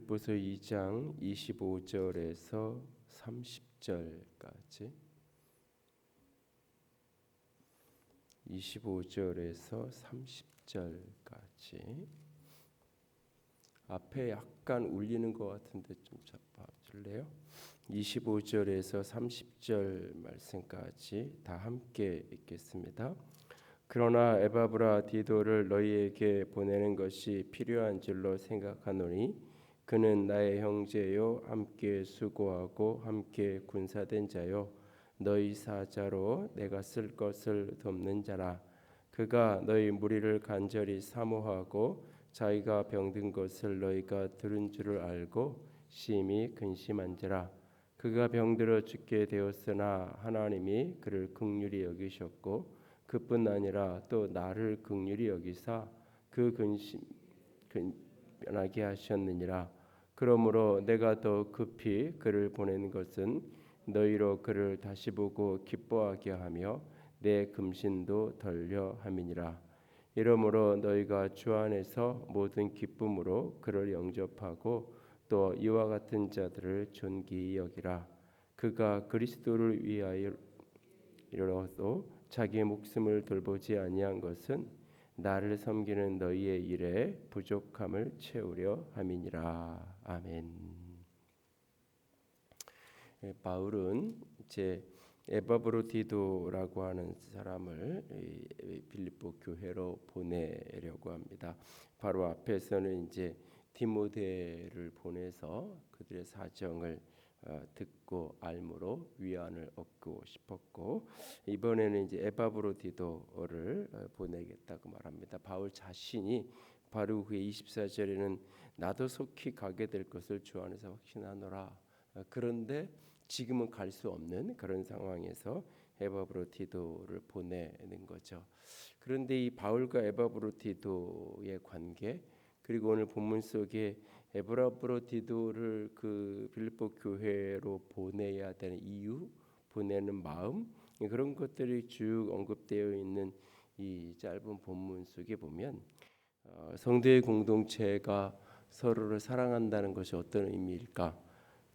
빌립보서 2장 25절에서 30절까지 25절에서 30절까지 앞에 약간 울리는 것 같은데 좀 잡아줄래요? 25절에서 30절 말씀까지 다 함께 읽겠습니다. 그러나 에바브라 디도를 너희에게 보내는 것이 필요한 줄로 생각하노니 그는 나의 형제요 함께 수고하고 함께 군사된 자요 너희 사자로 내가 쓸 것을 돕는 자라. 그가 너희 무리를 간절히 사모하고 자기가 병든 것을 너희가 들은 줄을 알고 심히 근심한지라. 그가 병들어 죽게 되었으나 하나님이 그를 긍휼히 여기셨고 그뿐 아니라 또 나를 긍휼히 여기사 그 근심 변하게 하셨느니라. 그러므로 내가 더 급히 그를 보내는 것은 너희로 그를 다시 보고 기뻐하게 하며 내 금신도 덜려 함이니라. 이러므로 너희가 주 안에서 모든 기쁨으로 그를 영접하고 또 이와 같은 자들을 존귀히 여기라. 그가 그리스도를 위하여로도 자기의 목숨을 돌보지 아니한 것은 나를 섬기는 너희의 일에 부족함을 채우려 함이니라. 아멘. 바울은 이제 에바브로디도라고 하는 사람을 빌립보 교회로 보내려고 합니다. 바로 앞에서는 이제 디모데를 보내서 그들의 사정을 듣고 알므로 위안을 얻고 싶었고, 이번에는 이제 에바브로디도를 보내겠다고 말합니다. 바울 자신이 바로 그 24절에는 나도 속히 가게 될 것을 주 안에서 확신하노라. 그런데 지금은 갈 수 없는 그런 상황에서 에바브로디도를 보내는 거죠. 그런데 이 바울과 에바브로디도의 관계, 그리고 오늘 본문 속에 에바브로디도를 그 빌립보 교회로 보내야 되는 이유, 보내는 마음, 그런 것들이 쭉 언급되어 있는 이 짧은 본문 속에 보면 성도의 공동체가 서로를 사랑한다는 것이 어떤 의미일까?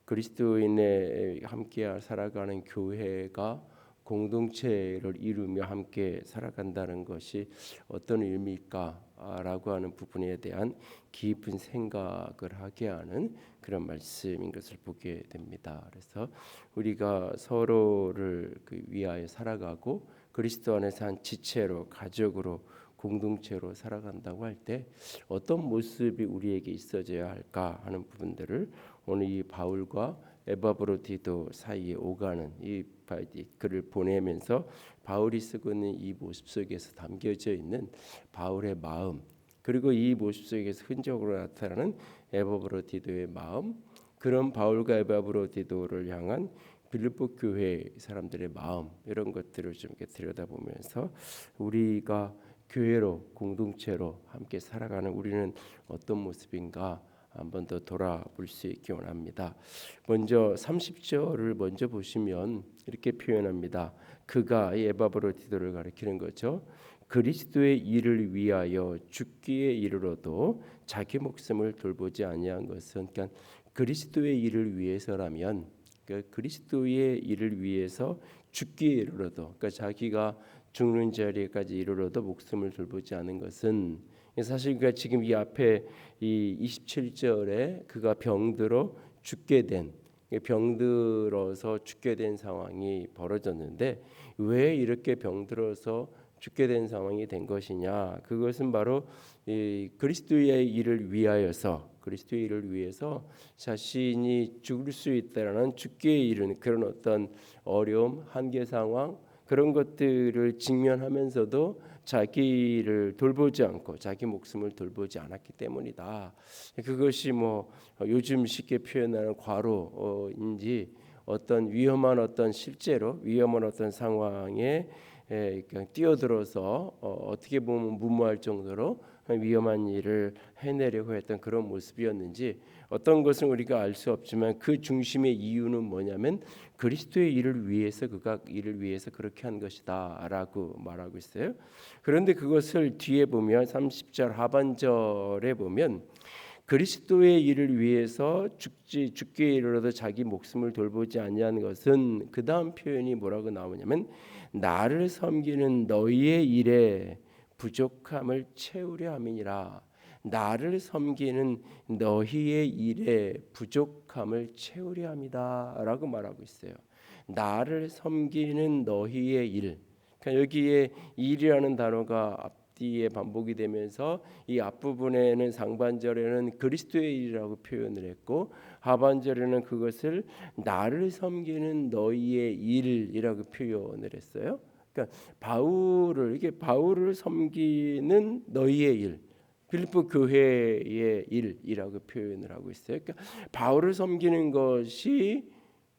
그리스도인의 함께 살아가는 교회가 공동체를 이루며 함께 살아간다는 것이 어떤 의미일까라고 하는 부분에 대한 깊은 생각을 하게 하는 그런 말씀인 것을 보게 됩니다. 그래서 우리가 서로를 위하여 살아가고 그리스도 안에서 한 지체로, 가족으로, 공동체로 살아간다고 할 때 어떤 모습이 우리에게 있어져야 할까 하는 부분들을 오늘 이 바울과 에바브로디도 사이에 오가는 이 글을 보내면서 바울이 쓰고 있는 이 모습 속에서 담겨져 있는 바울의 마음, 그리고 이 모습 속에서 흔적으로 나타나는 에바브로디도의 마음, 그런 바울과 에바브로디도를 향한 빌립보 교회 사람들의 마음, 이런 것들을 좀 이렇게 들여다보면서 우리가 교회로, 공동체로 함께 살아가는 우리는 어떤 모습인가 한 번 더 돌아볼 수 있기 원합니다. 먼저 30절을 먼저 보시면 이렇게 표현합니다. 그가 에바브로디도를 가리키는 거죠. 그리스도의 일을 위하여 죽기에 이르러도 자기 목숨을 돌보지 아니한 것은, 그러니까 그리스도의 일을 위해서라면, 그러니까 그리스도의 일을 위해서 죽기에 이르러도, 그러니까 자기가 죽는 자리까지 이르러도 목숨을 돌보지 않은 것은, 사실 그러니까 지금 이 앞에 이 27절에 그가 병들어 죽게 된, 병들어서 죽게 된 상황이 벌어졌는데 왜 이렇게 병들어서 죽게 된 상황이 된 것이냐? 그것은 바로 이 그리스도의 일을 위하여서, 그리스도의 일을 위해서 자신이 죽을 수 있다라는 죽기에 이르는 그런 어떤 어려움, 한계 상황, 그런 것들을 직면하면서도 자기를 돌보지 않고 자기 목숨을 돌보지 않았기 때문이다. 그것이 뭐 요즘 쉽게 표현하는 과로인지 어떤 위험한 어떤 실제로 위험한 어떤 상황에 뛰어들어서 어떻게 보면 무모할 정도로 위험한 일을 해내려고 했던 그런 모습이었는지, 어떤 것은 우리가 알 수 없지만 그 중심의 이유는 뭐냐면 그리스도의 일을 위해서, 그가 일을 위해서 그렇게 한 것이다라고 말하고 있어요. 그런데 그것을 뒤에 보면 30절 하반절에 보면 그리스도의 일을 위해서 죽기에 이르러도 자기 목숨을 돌보지 아니한 것은 그 다음 표현이 뭐라고 나오냐면 나를 섬기는 너희의 일에 부족함을 채우려 함이니라. 나를 섬기는 너희의 일에 부족함을 채우려 함이다라고 말하고 있어요. 나를 섬기는 너희의 일. 그러니까 여기에 일이라는 단어가 앞뒤에 반복이 되면서 이 앞부분에는 상반절에는 그리스도의 일이라고 표현을 했고 하반절에는 그것을 나를 섬기는 너희의 일이라고 표현을 했어요. 그러니까 바울을 섬기는 너희의 일, 빌립보 교회의 일이라고 표현을 하고 있어요. 그러니까 바울을 섬기는 것이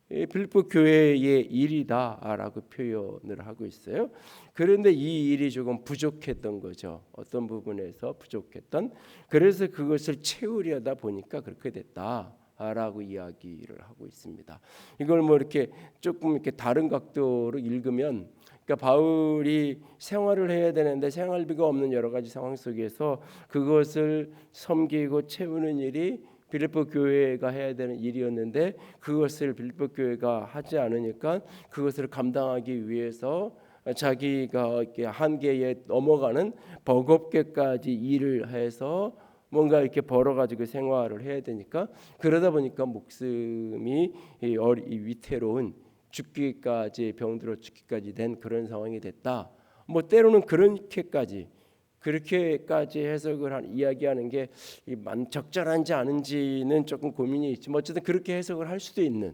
빌립보 교회의 일이다라고 표현을 하고 있어요. 그런데 이 일이 조금 부족했던 거죠. 어떤 부분에서 부족했던. 그래서 그것을 채우려다 보니까 그렇게 됐다라고 이야기를 하고 있습니다. 이걸 뭐 이렇게 조금 이렇게 다른 각도로 읽으면, 그러니까 바울이 생활을 해야 되는데 생활비가 없는 여러 가지 상황 속에서 그것을 섬기고 채우는 일이 빌립보 교회가 해야 되는 일이었는데 그것을 빌립보 교회가 하지 않으니까 그것을 감당하기 위해서 자기가 이렇게 한계에 넘어가는 버겁게까지 일을 해서 뭔가 이렇게 벌어가지고 생활을 해야 되니까 그러다 보니까 목숨이 위태로운 죽기까지 병들어 죽기까지 된 그런 상황이 됐다. 뭐 때로는 그렇게까지 해석을 이야기하는 게 적절한지 아닌지는 조금 고민이 있지만 어쨌든 그렇게 해석을 할 수도 있는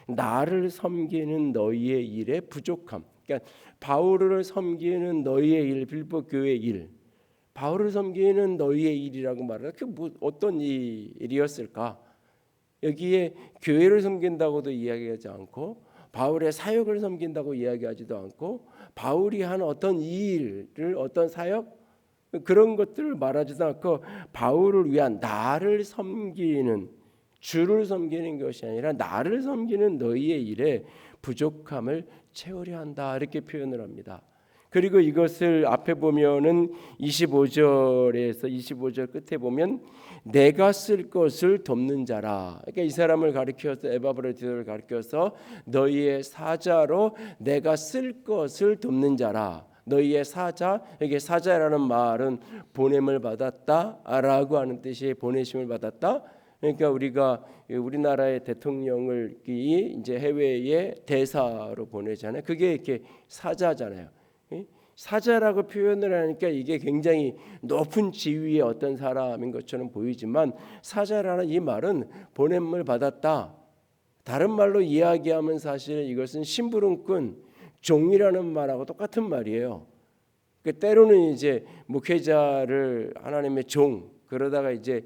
나를 섬기는 너희의 일의 부족함. 그러니까 바울을 섬기는 너희의 일, 빌립보 교회의 일, 바울을 섬기는 너희의 일이라고 말하는 그 어떤 일이었을까? 여기에 교회를 섬긴다고도 이야기하지 않고 바울의 사역을 섬긴다고 이야기하지도 않고 바울이 한 어떤 일을 어떤 사역 그런 것들을 말하지도 않고 바울을 위한 나를 섬기는 주를 섬기는 것이 아니라 나를 섬기는 너희의 일에 부족함을 채우려 한다 이렇게 표현을 합니다. 그리고 이것을 앞에 보면은 25절 끝에 보면 내가 쓸 것을 돕는 자라. 그러니까 이 사람을 가리켜서 에바브로디도를 가리켜서 너희의 사자로 내가 쓸 것을 돕는 자라. 너희의 사자, 여기 사자라는 말은 보냄을 받았다라고 하는 뜻이 보내심을 받았다. 그러니까 우리가 우리나라의 대통령을 이제 해외에 대사로 보내잖아요. 그게 이렇게 사자잖아요. 사자라고 표현을 하니까 이게 굉장히 높은 지위의 어떤 사람인 것처럼 보이지만 사자라는 이 말은 보냄을 받았다. 다른 말로 이야기하면 사실 이것은 심부름꾼, 종이라는 말하고 똑같은 말이에요. 때로는 이제 목회자를 하나님의 종 그러다가 이제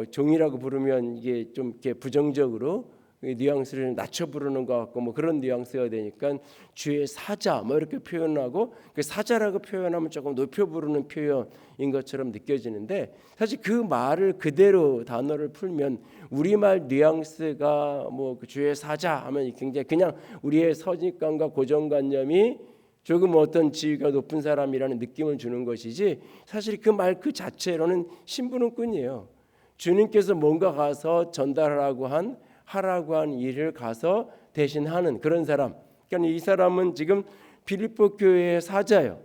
종이라고 부르면 이게 좀 이렇게 부정적으로 뉘앙스를 낮춰 부르는 것 같고 뭐 그런 뉘앙스가 되니까 주의 사자 뭐 이렇게 표현하고 그 사자라고 표현하면 조금 높여 부르는 표현인 것처럼 느껴지는데 사실 그 말을 그대로 단어를 풀면 우리말 뉘앙스가 뭐 주의 사자 하면 굉장히 그냥 우리의 선입관과 고정관념이 조금 어떤 지위가 높은 사람이라는 느낌을 주는 것이지 사실 그 말 그 자체로는 심부름꾼이에요. 주님께서 뭔가 가서 전달하라고 하라고 한 일을 가서 대신하는 그런 사람. 그러니까 이 사람은 지금 빌립보 교회의 사자예요.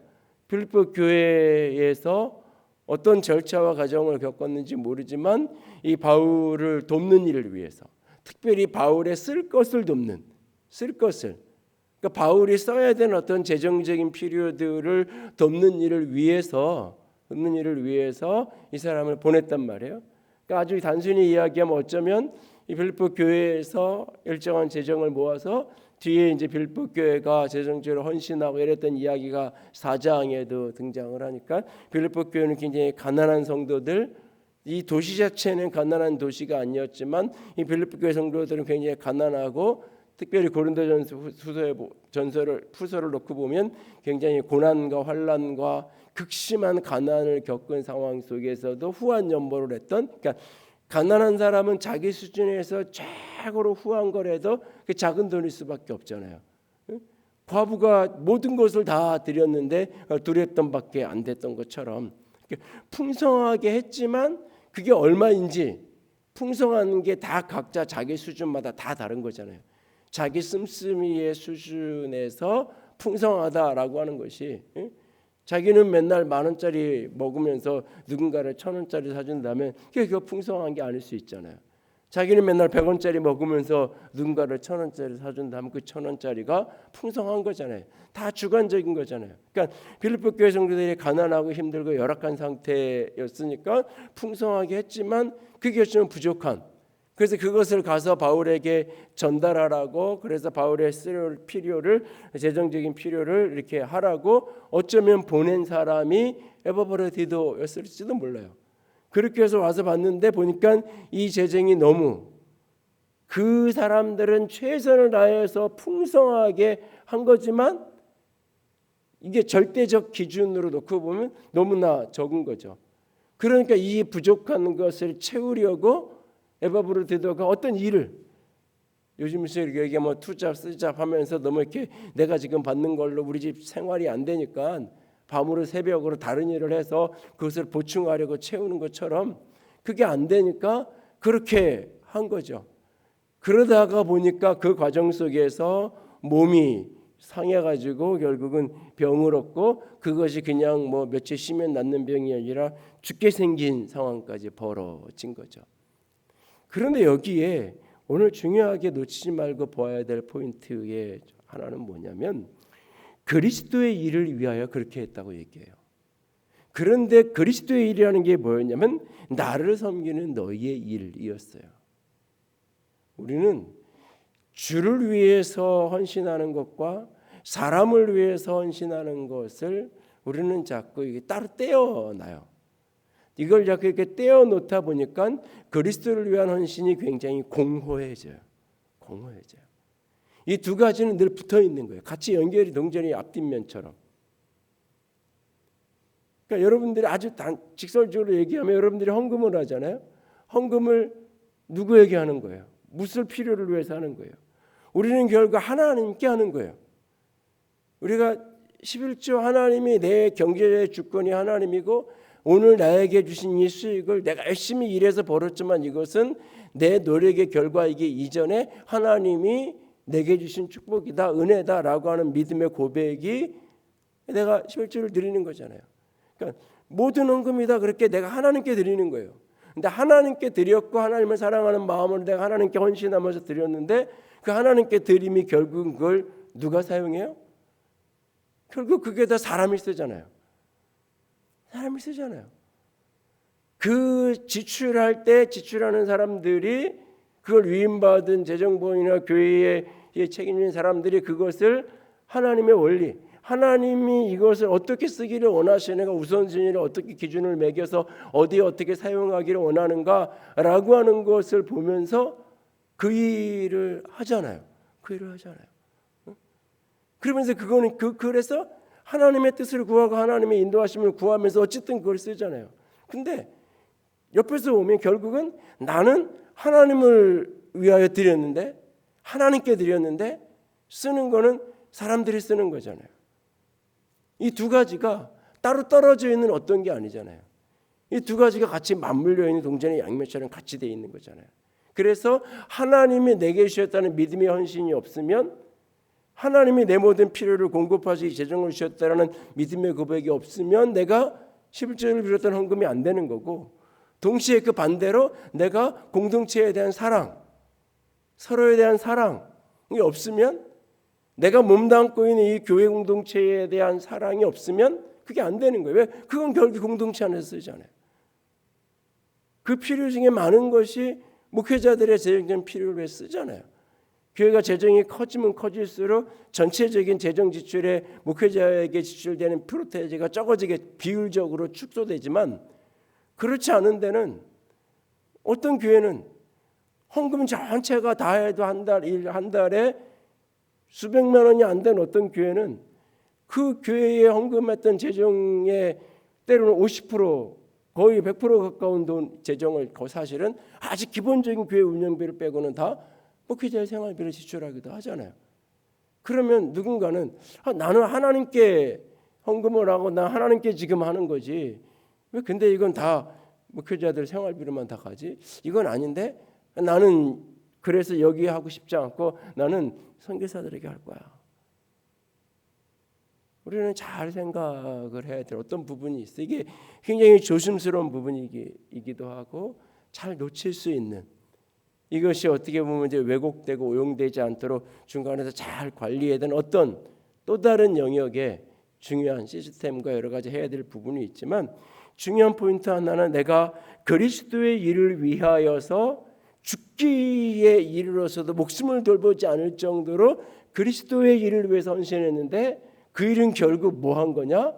빌립보 교회에서 어떤 절차와 과정을 겪었는지 모르지만 이 바울을 돕는 일을 위해서 특별히 바울의 쓸 것을 돕는 그러니까 바울이 써야 되는 어떤 재정적인 필요들을 돕는 일을 위해서 이 사람을 보냈단 말이에요. 그러니까 아주 단순히 이야기하면 어쩌면 이 빌립보 교회에서 일정한 재정을 모아서 뒤에 이제 빌립보 교회가 재정적으로 헌신하고 이랬던 이야기가 4장에도 등장을 하니까 빌립보 교회는 굉장히 가난한 성도들, 이 도시 자체는 가난한 도시가 아니었지만 이 빌립보 교회 성도들은 굉장히 가난하고 특별히 고린도전서 후서를 놓고 보면 굉장히 고난과 환난과 극심한 가난을 겪은 상황 속에서도 후한 연보를 했던 그러니까 가난한 사람은 자기 수준에서 최고로 후한 거라도 그 작은 돈일 수밖에 없잖아요. 과부가 모든 것을 다 드렸는데 두렸던밖에 안 됐던 것처럼 풍성하게 했지만 그게 얼마인지 풍성한 게 다 각자 자기 수준마다 다 다른 거잖아요. 자기 씀씀이의 수준에서 풍성하다라고 하는 것이, 자기는 맨날 10,000원짜리 먹으면서 누군가를 1,000원짜리 사준다면 그게 풍성한 게 아닐 수 있잖아요. 자기는 맨날 100원짜리 먹으면서 누군가를 1,000원짜리 사준다면 그 1,000원짜리가 풍성한 거잖아요. 다 주관적인 거잖아요. 그러니까 빌립보 교회 성도들이 가난하고 힘들고 열악한 상태였으니까 풍성하게 했지만 그게 좀 부족한, 그래서 그것을 가서 바울에게 전달하라고, 그래서 바울의 쓸 필요를, 재정적인 필요를 이렇게 하라고 어쩌면 보낸 사람이 에바브로디도였을지도 몰라요. 그렇게 해서 와서 봤는데 보니까 이 재정이 너무, 그 사람들은 최선을 다해서 풍성하게 한 거지만 이게 절대적 기준으로 놓고 보면 너무나 적은 거죠. 그러니까 이 부족한 것을 채우려고 에바브로디도가 어떤 일을, 요즘에서 이렇게 뭐 투잡 쓰잡 하면서 너무 이렇게 내가 지금 받는 걸로 우리 집 생활이 안 되니까 밤으로 새벽으로 다른 일을 해서 그것을 보충하려고 채우는 것처럼 그게 안 되니까 그렇게 한 거죠. 그러다가 보니까 그 과정 속에서 몸이 상해가지고 결국은 병을 얻고, 그것이 그냥 뭐 며칠 쉬면 낫는 병이 아니라 죽게 생긴 상황까지 벌어진 거죠. 그런데 여기에 오늘 중요하게 놓치지 말고 보아야 될 포인트의 하나는 뭐냐면 그리스도의 일을 위하여 그렇게 했다고 얘기해요. 그런데 그리스도의 일이라는 게 뭐였냐면 나를 섬기는 너희의 일이었어요. 우리는 주를 위해서 헌신하는 것과 사람을 위해서 헌신하는 것을 우리는 자꾸 이게 따로 떼어놔요. 이걸 자꾸 이렇게 떼어놓다 보니까 그리스도를 위한 헌신이 굉장히 공허해져요. 이 두 가지는 늘 붙어 있는 거예요. 같이 연결이 동전이 앞뒷면처럼. 그러니까 여러분들이 아주 직설적으로 얘기하면 여러분들이 헌금을 하잖아요. 헌금을 누구에게 하는 거예요? 무슨 필요를 위해서 하는 거예요? 우리는 결국 하나님께 하는 거예요. 우리가 11조, 하나님이 내 경제의 주권이 하나님이고 오늘 나에게 주신 이 수익을 내가 열심히 일해서 벌었지만 이것은 내 노력의 결과이기 이전에 하나님이 내게 주신 축복이다, 은혜다라고 하는 믿음의 고백이 내가 11조를 드리는 거잖아요. 그러니까 모든 헌금이 다 그렇게 내가 하나님께 드리는 거예요. 근데 하나님께 드렸고 하나님을 사랑하는 마음으로 내가 하나님께 헌신하면서 드렸는데 그 하나님께 드림이 결국 그걸 누가 사용해요? 결국 그게 다 사람이 쓰잖아요. 그 지출할 때 지출하는 사람들이, 그걸 위임받은 재정부인이나 교회에 책임진 사람들이 그것을 하나님의 원리, 하나님이 이것을 어떻게 쓰기를 원하시는가, 우선순위를 어떻게 기준을 매겨서 어디에 어떻게 사용하기를 원하는가라고 하는 것을 보면서 그 일을 하잖아요. 그러면서 그거는 그래서 하나님의 뜻을 구하고 하나님의 인도하심을 구하면서 어쨌든 그걸 쓰잖아요. 근데 옆에서 보면 결국은 나는 하나님을 위하여 드렸는데, 하나님께 드렸는데 쓰는 거는 사람들이 쓰는 거잖아요. 이 두 가지가 따로 떨어져 있는 어떤 게 아니잖아요. 이 두 가지가 같이 맞물려 있는 동전의 양면처럼 같이 되어 있는 거잖아요. 그래서 하나님이 내게 주셨다는 믿음의 헌신이 없으면, 하나님이 내 모든 필요를 공급하시기 재정을 주셨다는 믿음의 고백이 없으면 내가 11조를 비롯한 헌금이 안 되는 거고, 동시에 그 반대로 내가 공동체에 대한 사랑, 서로에 대한 사랑이 없으면, 내가 몸담고 있는 이 교회 공동체에 대한 사랑이 없으면 그게 안 되는 거예요. 왜? 그건 결국 공동체 안에서 쓰잖아요. 그 필요 중에 많은 것이 목회자들의 재정적인 필요를 위해 쓰잖아요. 교회가 재정이 커지면 커질수록 전체적인 재정 지출에 목회자에게 지출되는 프로테이지가 적어지게 비율적으로 축소되지만, 그렇지 않은 데는, 어떤 교회는 헌금 전체가 다 해도 한 달에 수백만 원이 안 된 어떤 교회는 그 교회에 헌금했던 재정의 때로는 50%, 거의 100% 가까운 돈 재정을 사실은 아주 기본적인 교회 운영비를 빼고는 다 목회자의 생활비를 지출하기도 하잖아요. 그러면 누군가는 나는 하나님께 헌금을 하고 나 하나님께 지금 하는 거지, 왜 근데 이건 다 목회자들 생활비로만 다 가지? 이건 아닌데 나는 그래서 여기 하고 싶지 않고 나는 선교사들에게 할 거야. 우리는 잘 생각을 해야 될 어떤 부분이 있어. 이게 굉장히 조심스러운 부분이기도 하고 잘 놓칠 수 있는, 이것이 어떻게 보면 이제 왜곡되고 오용되지 않도록 중간에서 잘 관리해야 되는 어떤 또 다른 영역의 중요한 시스템과 여러 가지 해야 될 부분이 있지만, 중요한 포인트 하나는 내가 그리스도의 일을 위하여서 죽기에 이르러서도 목숨을 돌보지 않을 정도로 그리스도의 일을 위해서 헌신했는데 그 일은 결국 뭐 한 거냐?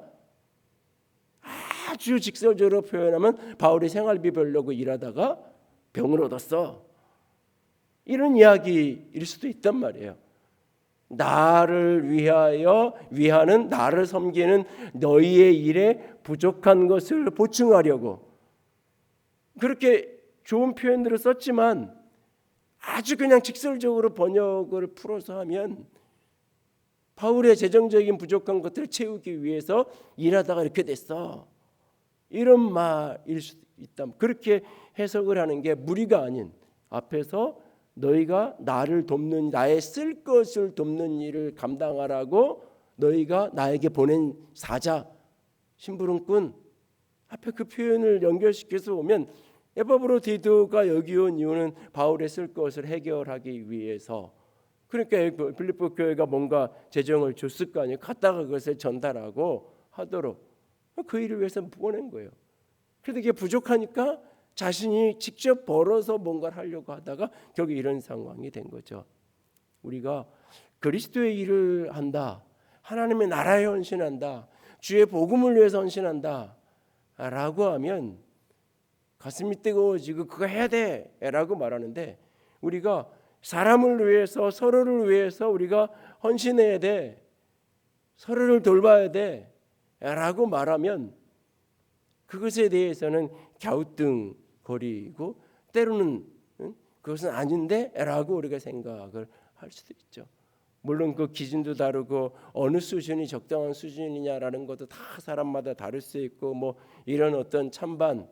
아주 직설적으로 표현하면 바울이 생활비 벌려고 일하다가 병을 얻었어. 이런 이야기일 수도 있단 말이에요. 나를 위하는 나를 섬기는 너희의 일에 부족한 것을 보충하려고, 그렇게 좋은 표현들을 썼지만 아주 그냥 직설적으로 번역을 풀어서 하면 바울의 재정적인 부족한 것들을 채우기 위해서 일하다가 이렇게 됐어, 이런 말일 수도 있다. 그렇게 해석을 하는 게 무리가 아닌, 앞에서 너희가 나를 돕는, 나의 쓸 것을 돕는 일을 감당하라고 너희가 나에게 보낸 사자, 심부름꾼, 앞에 그 표현을 연결시켜서 보면 에바브로디도가 여기 온 이유는 바울의 쓸 것을 해결하기 위해서, 그러니까 빌립보 교회가 뭔가 재정을 줬을 거 아니에요. 갔다가 그것을 전달하고 하도록 그 일을 위해서 보낸 거예요. 그런데 이게 부족하니까 자신이 직접 벌어서 뭔가를 하려고 하다가 결국 이런 상황이 된 거죠. 우리가 그리스도의 일을 한다, 하나님의 나라에 헌신한다, 주의 복음을 위해서 헌신한다 라고 하면 가슴이 뜨거워지고 그거 해야 돼 라고 말하는데, 우리가 사람을 위해서, 서로를 위해서 우리가 헌신해야 돼, 서로를 돌봐야 돼 라고 말하면 그것에 대해서는 갸우뚱거리고 때로는 그것은 아닌데 라고 우리가 생각을 할 수도 있죠. 물론 그 기준도 다르고 어느 수준이 적당한 수준이냐라는 것도 다 사람마다 다를 수 있고, 뭐 이런 어떤 찬반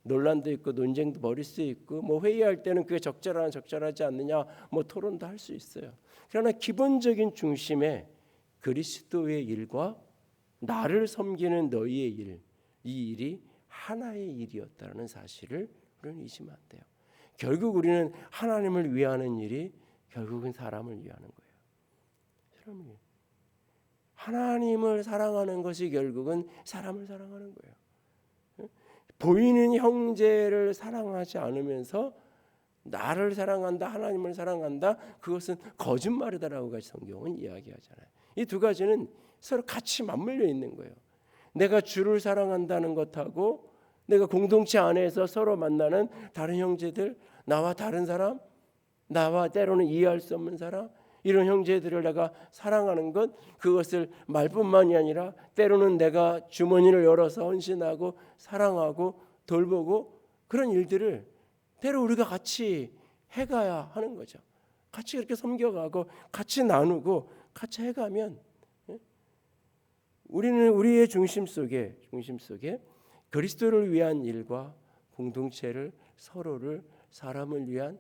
논란도 있고 논쟁도 벌일 수 있고, 뭐 회의할 때는 그게 적절하지 않느냐 뭐 토론도 할 수 있어요. 그러나 기본적인 중심에 그리스도의 일과 나를 섬기는 너희의 일, 이 일이 하나의 일이었다는 사실을 우리는 잊으면 안 돼요. 결국 우리는 하나님을 위하는 일이 결국은 사람을 위하는 거예요. 하나님을 사랑하는 것이 결국은 사람을 사랑하는 거예요. 보이는 형제를 사랑하지 않으면서 나를 사랑한다, 하나님을 사랑한다, 그것은 거짓말이다라고 성경은 이야기하잖아요. 이 두 가지는 서로 같이 맞물려 있는 거예요. 내가 주를 사랑한다는 것하고 내가 공동체 안에서 서로 만나는 다른 형제들, 나와 다른 사람, 나와 때로는 이해할 수 없는 사람, 이런 형제들을 내가 사랑하는 것, 그것을 말뿐만이 아니라 때로는 내가 주머니를 열어서 헌신하고 사랑하고 돌보고, 그런 일들을 때로 우리가 같이 해가야 하는 거죠. 같이 이렇게 섬겨가고 같이 나누고 같이 해가면 우리는 우리의 중심 속에 그리스도를 위한 일과 공동체를, 서로를, 사람을 위한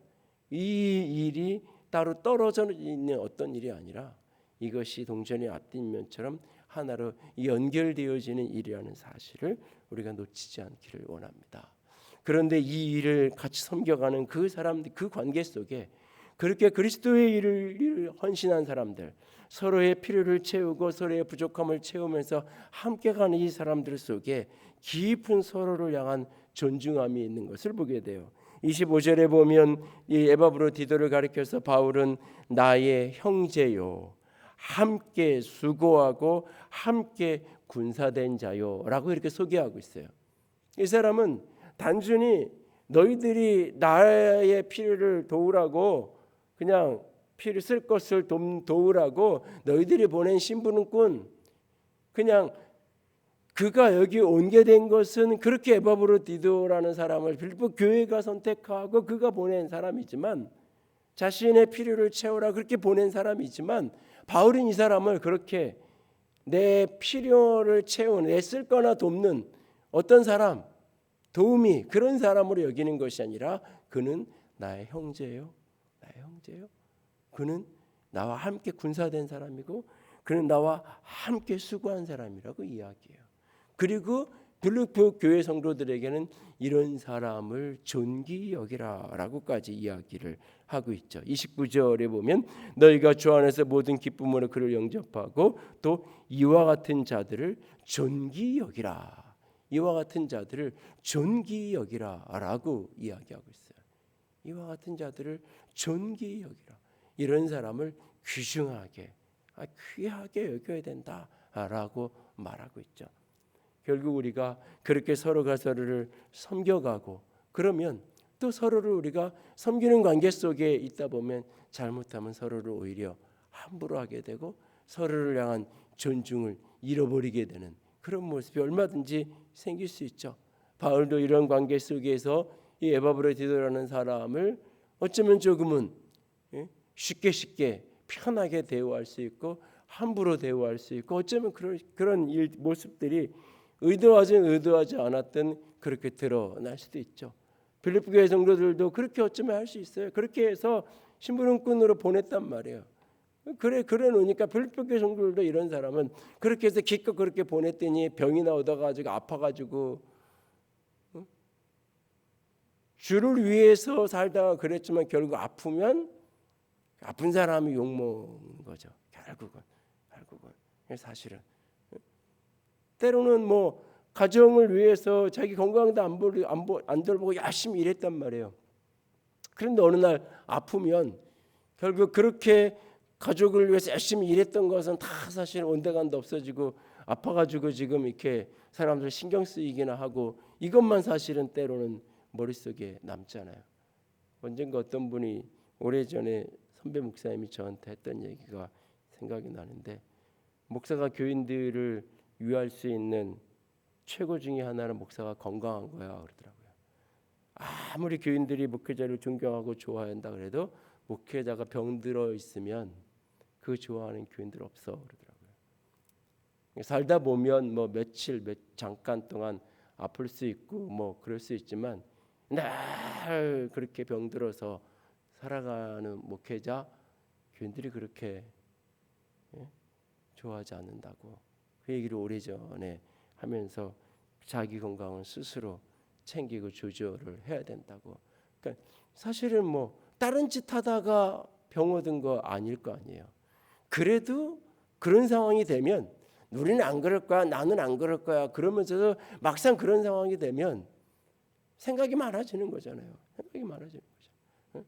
이 일이 따로 떨어져 있는 어떤 일이 아니라 이것이 동전의 앞뒷면처럼 하나로 연결되어지는 일이라는 사실을 우리가 놓치지 않기를 원합니다. 그런데 이 일을 같이 섬겨가는 그 사람들, 그 관계 속에 그렇게 그리스도의 일을 헌신한 사람들, 서로의 필요를 채우고 서로의 부족함을 채우면서 함께 가는 이 사람들 속에 깊은 서로를 향한 존중함이 있는 것을 보게 돼요. 25절에 보면 이 에바브로디도를 가리켜서 바울은 나의 형제요, 함께 수고하고 함께 군사된 자요라고 이렇게 소개하고 있어요. 이 사람은 단순히 너희들이 나의 필요를 도우라고, 그냥 필요 쓸 것을 도우라고 너희들이 보낸 신부름꾼, 그냥 그가 여기 온게 된 것은 그렇게 에바브로디도라는 사람을 빌립보 교회가 선택하고 그가 보낸 사람이지만, 자신의 필요를 채우라 그렇게 보낸 사람이지만, 바울은 이 사람을 그렇게 내 필요를 채우는, 내 쓸 거나 돕는 어떤 사람, 도우미 그런 사람으로 여기는 것이 아니라 그는 나의 형제예요. 나의 형제예요. 그는 나와 함께 군사된 사람이고 그는 나와 함께 수고한 사람이라고 이야기해요. 그리고 빌립보 교회 성도들에게는 이런 사람을 존귀 여기라라고까지 이야기를 하고 있죠. 29절에 보면 너희가 주 안에서 모든 기쁨으로 그를 영접하고 또 이와 같은 자들을 존귀 여기라. 이와 같은 자들을 존귀 여기라라고 이야기하고 있어요. 이와 같은 자들을 존귀 여기라. 이런 사람을 귀중하게, 귀하게 여겨야 된다라고 말하고 있죠. 결국 우리가 그렇게 서로가 서로를 섬겨가고 그러면 또 서로를 우리가 섬기는 관계 속에 있다 보면 잘못하면 서로를 오히려 함부로 하게 되고 서로를 향한 존중을 잃어버리게 되는 그런 모습이 얼마든지 생길 수 있죠. 바울도 이런 관계 속에서 이 에바브로디도라는 사람을 어쩌면 조금은 쉽게 편하게 대우할 수 있고 함부로 대우할 수 있고 어쩌면 그런 모습들이 의도하지 않았던 그렇게 드러날 수도 있죠. 빌립보 교회 성도들도 그렇게 어쩌면 할 수 있어요. 그렇게 해서 심부름꾼으로 보냈단 말이에요. 그래 놓으니까 빌립보 교회 성도들도 이런 사람은 그렇게 해서 기껏 그렇게 보냈더니 병이 나오다가지고 아파가지고 주를 위해서 살다가 그랬지만 결국 아프면 아픈 사람이 욕먹는 거죠. 결국은 사실은 때로는 뭐 가정을 위해서 자기 건강도 안 돌보고 열심히 일했단 말이에요. 그런데 어느 날 아프면 결국 그렇게 가족을 위해서 열심히 일했던 것은 다 사실 온데간도 없어지고 아파가지고 지금 이렇게 사람들 신경 쓰이기나 하고 이것만 사실은 때로는 머릿속에 남잖아요. 언젠가 어떤 분이 오래전에 선배 목사님이 저한테 했던 얘기가 생각이 나는데 목사가 교인들을 위할 수 있는 최고 중에 하나는 목사가 건강한 거야 그러더라고요. 아무리 교인들이 목회자를 존경하고 좋아한다 그래도 목회자가 병들어 있으면 그 좋아하는 교인들 없어 그러더라고요. 살다 보면 뭐 잠깐 동안 아플 수 있고 뭐 그럴 수 있지만 늘 그렇게 병들어서 살아가는 목회자 교인들이 그렇게 좋아하지 않는다고 그 얘기를 오래전에 하면서 자기 건강은 스스로 챙기고 조절을 해야 된다고. 그러니까 사실은 뭐 다른 짓 하다가 병 얻은 거 아닐 거 아니에요. 그래도 그런 상황이 되면 우리는 안 그럴 거야, 나는 안 그럴 거야 그러면서도 막상 그런 상황이 되면 생각이 많아지는 거잖아요. 생각이 많아지는 거죠.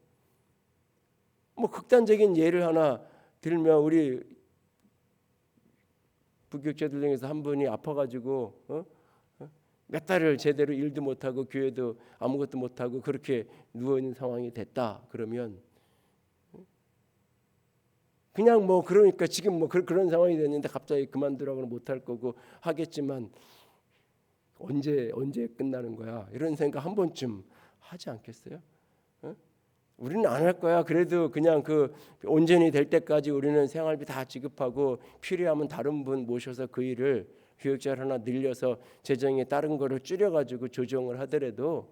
뭐 극단적인 예를 하나 들면 우리 부교육자들 중에서 한 분이 아파가지고 몇 달을 제대로 일도 못하고 교회도 아무것도 못하고 그렇게 누워있는 상황이 됐다 그러면 그냥 뭐 그러니까 지금 뭐 그런 상황이 됐는데 갑자기 그만두라고는 못할 거고 하겠지만 언제 끝나는 거야 이런 생각 한 번쯤 하지 않겠어요? 우리는 안 할 거야. 그래도 그냥 그 온전히 될 때까지 우리는 생활비 다 지급하고 필요하면 다른 분 모셔서 그 일을 교육자를 하나 늘려서 재정에 다른 거를 줄여가지고 조정을 하더라도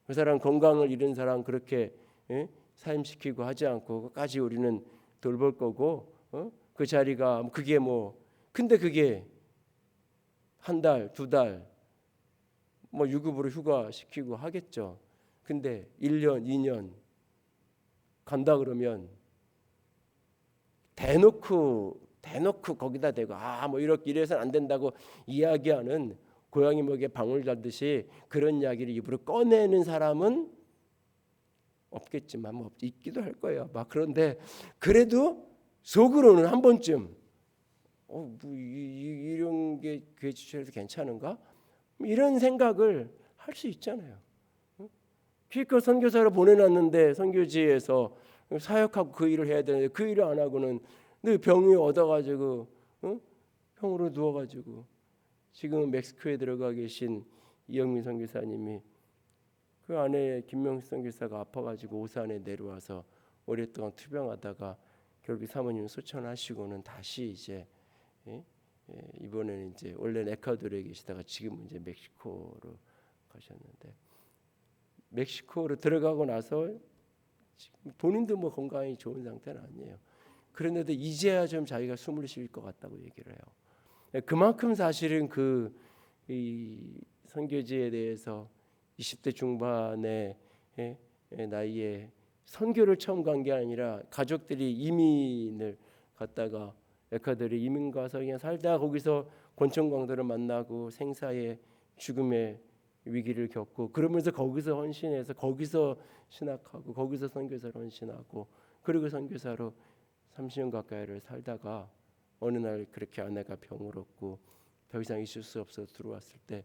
그 사람 건강을 잃은 사람 그렇게 사임시키고 하지 않고 끝까지 우리는 돌볼 거고 그 자리가 그게 뭐 근데 그게 한 달, 두 달 뭐 유급으로 휴가시키고 하겠죠. 근데 1년, 2년 간다 그러면 대놓고 거기다 대고 뭐 이렇게 이래서는 안 된다고 이야기하는 고양이 목에 방울 달듯이 그런 이야기를 입으로 꺼내는 사람은 없겠지만 뭐 있기도 할 거예요. 막 그런데 그래도 속으로는 한 번쯤 뭐 이런 게 교회 지체해도 괜찮은가? 이런 생각을 할 수 있잖아요. 기껏 선교사로 보내놨는데 선교지에서 사역하고 그 일을 해야 되는데 그 일을 안 하고는 늘 병이 얻어가지고 병으로 누워가지고 지금 멕시코에 들어가 계신 이영민 선교사님이 그 아내 김명수 선교사가 아파가지고 오산에 내려와서 오랫동안 투병하다가 결국 사모님 소천하시고는 다시 이제 이번에는 이제 원래는 에콰도르에 계시다가 지금은 이제 멕시코로 시작하셨는데 멕시코로 들어가고 나서 본인도 뭐 건강이 좋은 상태는 아니에요. 그런데도 이제야 좀 자기가 숨을 쉴 것 같다고 얘기를 해요. 그만큼 사실은 이 선교지에 대해서 20대 중반의 나이에 선교를 처음 간 게 아니라 가족들이 이민을 갔다가 에콰도르에 이민 가서 그냥 살다가 거기서 권총 광도를 만나고 생사의 죽음의 위기를 겪고 그러면서 거기서 헌신해서 거기서 신학하고 거기서 선교사로 헌신하고 그리고 선교사로 30년 가까이를 살다가 어느 날 그렇게 아내가 병을 얻고 더 이상 있을 수 없어서 들어왔을 때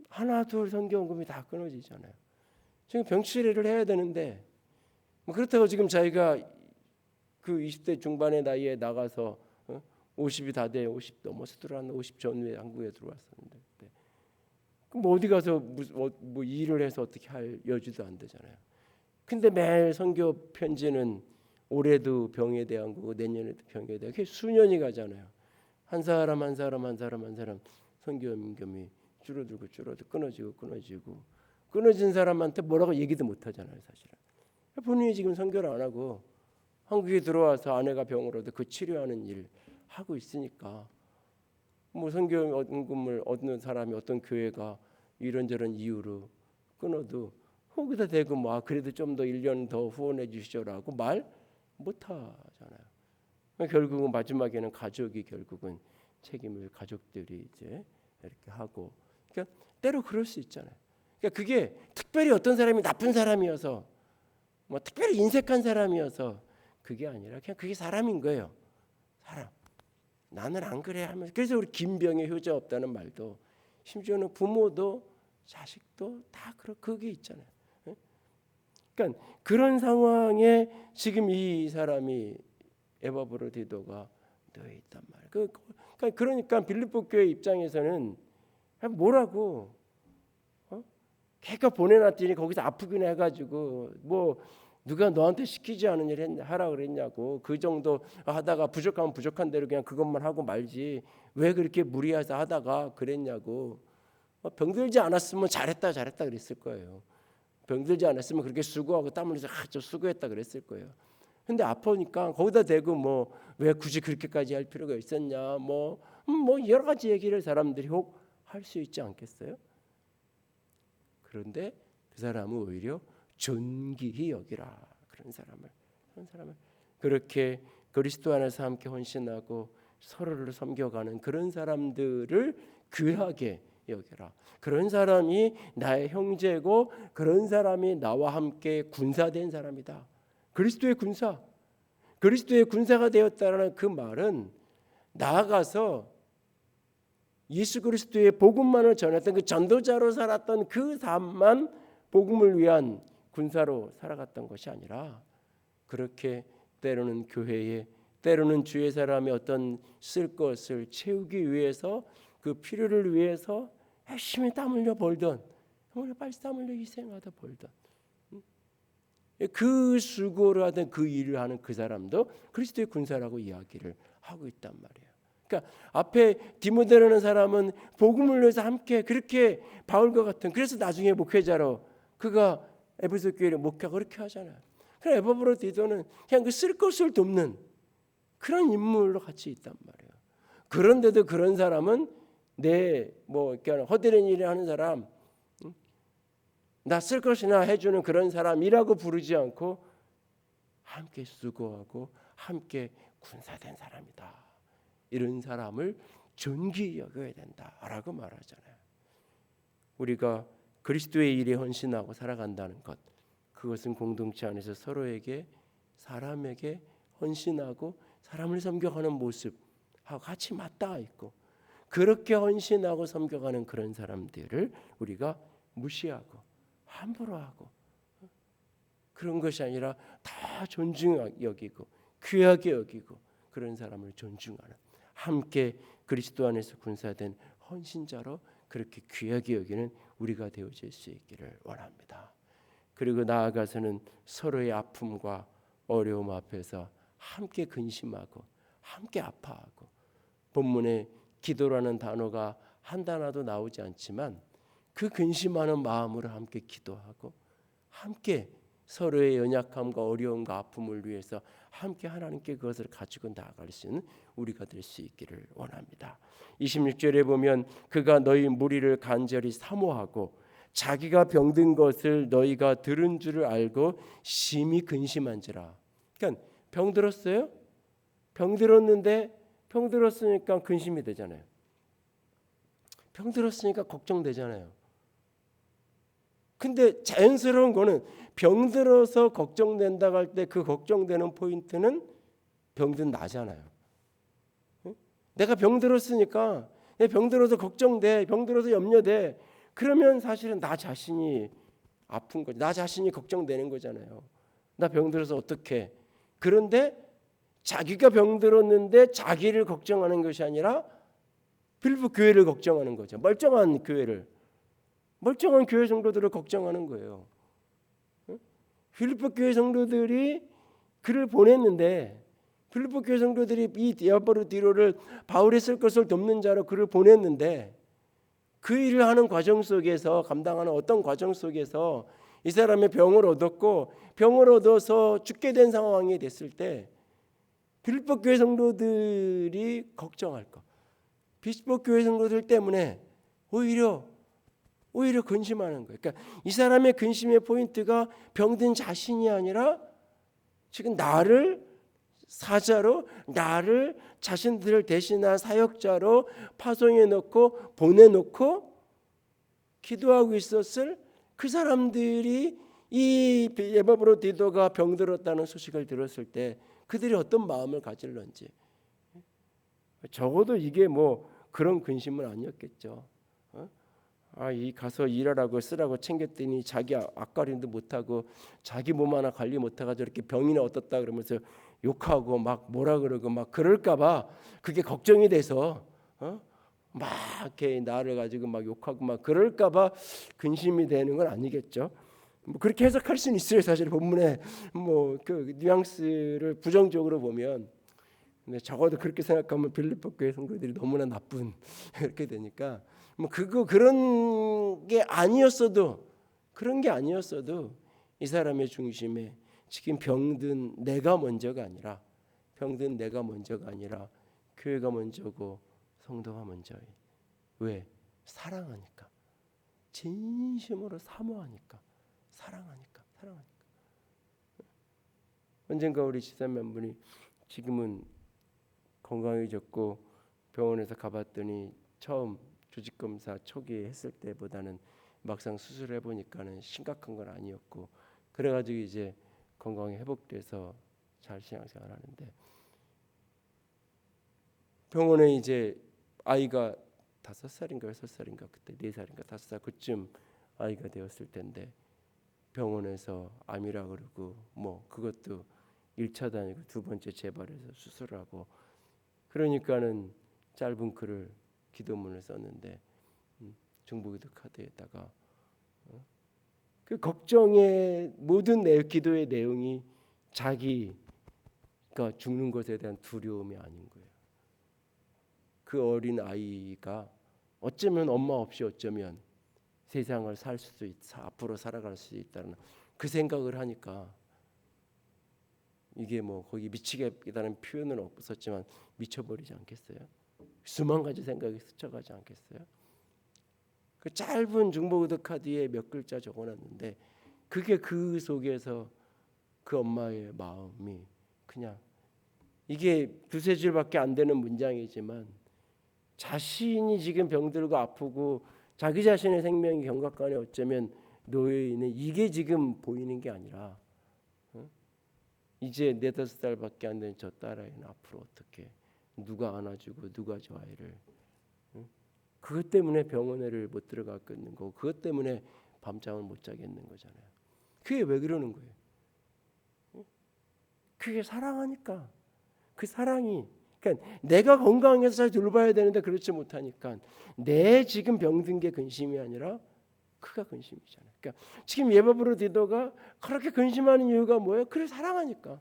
하나 둘 선교원금이 다 끊어지잖아요. 지금 병치레를 해야 되는데 뭐 그렇다고 지금 자기가 그 20대 중반의 나이에 나가서 50이 다 돼 50 넘어서 들어왔나 50 전후에 한국에 들어왔었는데 그럼 어디 가서 뭐 일을 해서 어떻게 할 여지도 안 되잖아요. 근데 매일 선교 편지는 올해도 병에 대한 거고 내년에도 병에 대한 그게 수년이 가잖아요. 한 사람 선교 임금이 줄어들고 끊어지고 끊어진 사람한테 뭐라고 얘기도 못 하잖아요, 사실은. 본인이 지금 선교를 안 하고 한국에 들어와서 아내가 병을 얻어 그 치료하는 일 하고 있으니까 뭐 선교 임금을 얻는 사람이 어떤 교회가 이런저런 이유로 끊어도 거기다 대고 뭐 그래도 좀 더 1년 더 후원해 주시죠라고 말 못 하잖아요. 결국은 마지막에는 가족이 결국은 책임을 가족들이 이제 이렇게 하고 그러니까 때로 그럴 수 있잖아요. 그러니까 그게 특별히 어떤 사람이 나쁜 사람이어서 뭐 특별히 인색한 사람이어서 그게 아니라 그냥 그게 사람인 거예요. 사람. 나는 안 그래 하면서 그래서 우리 김병의 효자 없다는 말도 심지어는 부모도 자식도 다 그게 있잖아요. 그러니까 그런 상황에 지금 이 사람이 에바브로디도가 놓여 있단 말이에요. 그러니까 빌립보 교회 입장에서는 뭐라고 걔가 보내놨더니 거기서 아프긴 해가지고 뭐 누가 너한테 시키지 않은 일 하라 그랬냐고 그 정도 하다가 부족하면 부족한 대로 그냥 그것만 하고 말지 왜 그렇게 무리해서 하다가 그랬냐고 병들지 않았으면 잘했다 그랬을 거예요. 병들지 않았으면 그렇게 수고하고 땀 흘려서 저 수고했다 그랬을 거예요. 근데 아프니까 거기다 대고 뭐 왜 굳이 그렇게까지 할 필요가 있었냐 뭐 여러 가지 얘기를 사람들이 혹 할 수 있지 않겠어요? 그런데 그 사람은 오히려 존귀히 여기라 그런 사람을 그렇게 그리스도 안에서 함께 헌신하고 서로를 섬겨가는 그런 사람들을 귀하게 여기라. 그런 사람이 나의 형제고 그런 사람이 나와 함께 군사된 사람이다. 그리스도의 군사가 되었다는 그 말은 나아가서 예수 그리스도의 복음만을 전했던 그 전도자로 살았던 그 삶만 복음을 위한 군사로 살아갔던 것이 아니라 그렇게 때로는 교회에 때로는 주의 사람의 어떤 쓸 것을 채우기 위해서 그 필요를 위해서 열심히 땀 흘려 벌던 빨리 땀 흘려 희생하다 벌던 그 수고를 하던 그 일을 하는 그 사람도 그리스도의 군사라고 이야기를 하고 있단 말이에요. 그러니까 앞에 디모데라는 사람은 복음을 위해서 함께 그렇게 바울과 같은 그래서 나중에 목회자로 그가 에베소 교회를 목회하고 그렇게 하잖아요. 그럼 에바브로디도는 그냥 그 쓸 것을 돕는 그런 인물로 같이 있단 말이에요. 그런데도 그런 사람은 이렇게 허드렛 일을 하는 사람, 나 쓸 것이나 해주는 그런 사람이라고 부르지 않고 함께 수고하고 함께 군사된 사람이다. 이런 사람을 존귀히 여겨야 된다라고 말하잖아요. 우리가 그리스도의 일에 헌신하고 살아간다는 것, 그것은 공동체 안에서 서로에게 사람에게 헌신하고 사람을 섬겨가는 모습하고 같이 맞닿아 있고 그렇게 헌신하고 섬겨가는 그런 사람들을 우리가 무시하고 함부로 하고 그런 것이 아니라 다 존중하게 여기고 귀하게 여기고 그런 사람을 존중하는 함께 그리스도 안에서 군사된 헌신자로 그렇게 귀하게 여기는 우리가 되어질 수 있기를 원합니다. 그리고 나아가서는 서로의 아픔과 어려움 앞에서 함께 근심하고 함께 아파하고 본문에 기도라는 단어가 한 단어도 나오지 않지만 그 근심하는 마음으로 함께 기도하고 함께 서로의 연약함과 어려움과 아픔을 위해서 함께 하나님께 그것을 가지고 나아갈 수 있는 우리가 될 수 있기를 원합니다. 26절에 보면 그가 너희 무리를 간절히 사모하고 자기가 병든 것을 너희가 들은 줄을 알고 심히 근심한지라. 그러니까 병들었어요? 병들었으니까 근심이 되잖아요. 병들었으니까 걱정되잖아요. 근데 자연스러운 거는 병들어서 걱정된다고 할 때 그 걱정되는 포인트는 병든 나잖아요. 내가 병들었으니까 내 병들어서 걱정돼, 병들어서 염려돼. 그러면 사실은 나 자신이 아픈 거죠. 나 자신이 걱정되는 거잖아요. 나 병들어서 어떡해. 그런데 자기가 병들었는데 자기를 걱정하는 것이 아니라 빌립보 교회를 걱정하는 거죠. 멀쩡한 교회 성도들을 걱정하는 거예요. 빌립보 교회 성도들이 글을 보냈는데 빌립보 교회 성도들이 이 디아보르디로를 바울이 쓸 것을 돕는 자로 글을 보냈는데 그 일을 하는 과정 속에서 감당하는 어떤 과정 속에서 이 사람의 병을 얻었고 병을 얻어서 죽게 된 상황이 됐을 때 빌립보 교회 성도들이 걱정할 것. 빌립보 교회 성도들 때문에 오히려 근심하는 거예요. 그러니까 이 사람의 근심의 포인트가 병든 자신이 아니라 지금 나를 사자로 나를 자신들을 대신한 사역자로 파송해 놓고 보내놓고 기도하고 있었을 그 사람들이 이 에바브로디도가 병들었다는 소식을 들었을 때 그들이 어떤 마음을 가질런지 적어도 이게 뭐 그런 근심은 아니었겠죠. 이 가서 일하라고 쓰라고 챙겼더니 자기 앞가림도 못하고 자기 몸 하나 관리 못해가지고 이렇게 병이나 얻었다 그러면서 욕하고 막 뭐라 그러고 막 그럴까봐 그게 걱정이 돼서 막 이렇게 나를 가지고 막 욕하고 막 그럴까봐 근심이 되는 건 아니겠죠. 뭐 그렇게 해석할 수는 있어요. 사실 본문에 뭐 그 뉘앙스를 부정적으로 보면, 근데 적어도 그렇게 생각하면 빌립보 교회 성도들이 너무나 나쁜 그렇게 되니까 뭐 그런 게 아니었어도 이 사람의 중심에 지금 병든 내가 먼저가 아니라 교회가 먼저고 성도가 먼저예요. 왜? 사랑하니까. 진심으로 사모하니까. 사랑하니까. 언젠가 우리 집사님 한 분이 지금은 건강해졌고 병원에서 가봤더니 처음 조직검사 초기에 했을 때보다는 막상 수술을 해보니까는 심각한 건 아니었고 그래가지고 이제 건강이 회복돼서 잘 신앙생활 하는데, 병원에 이제 아이가 5살인가 6살인가 그때 4살인가 5살 그쯤 아이가 되었을 텐데 병원에서 암이라 그러고 뭐 그것도 1차도 아니고 2번째 재발해서 수술하고, 그러니까는 짧은 글을 기도문을 썼는데 중보기도 카드에다가 그 걱정의 모든 기도의 내용이 자기가 죽는 것에 대한 두려움이 아닌 거예요. 그 어린 아이가 어쩌면 엄마 없이 어쩌면 세상을 살 수도 있다, 앞으로 살아갈 수 있다는 그 생각을 하니까 이게 뭐 거기 미치겠다는 표현은 없었지만 미쳐버리지 않겠어요? 수만 가지 생각이 스쳐가지 않겠어요? 그 짧은 중보기도 카드에 몇 글자 적어놨는데 그게 그 속에서 그 엄마의 마음이 그냥 이게 2-3줄밖에 안 되는 문장이지만 자신이 지금 병들고 아프고 자기 자신의 생명이 경각간에 어쩌면 놓여 있는 이게 지금 보이는 게 아니라 이제 4-5살밖에 안 된 저 딸아이는 앞으로 어떻게 누가 안아주고 누가 저 아이를 그것 때문에 병원에를 못 들어가겠는 거고 그것 때문에 밤잠을 못 자겠는 거잖아요. 그게 왜 그러는 거예요? 그게 사랑하니까. 그 사랑이 그러니까 내가 건강해서 잘 돌봐야 되는데 그렇지 못하니까 내 지금 병든 게 근심이 아니라 그가 근심이잖아요. 그러니까 지금 에바브로디도가 그렇게 근심하는 이유가 뭐예요? 그를 사랑하니까.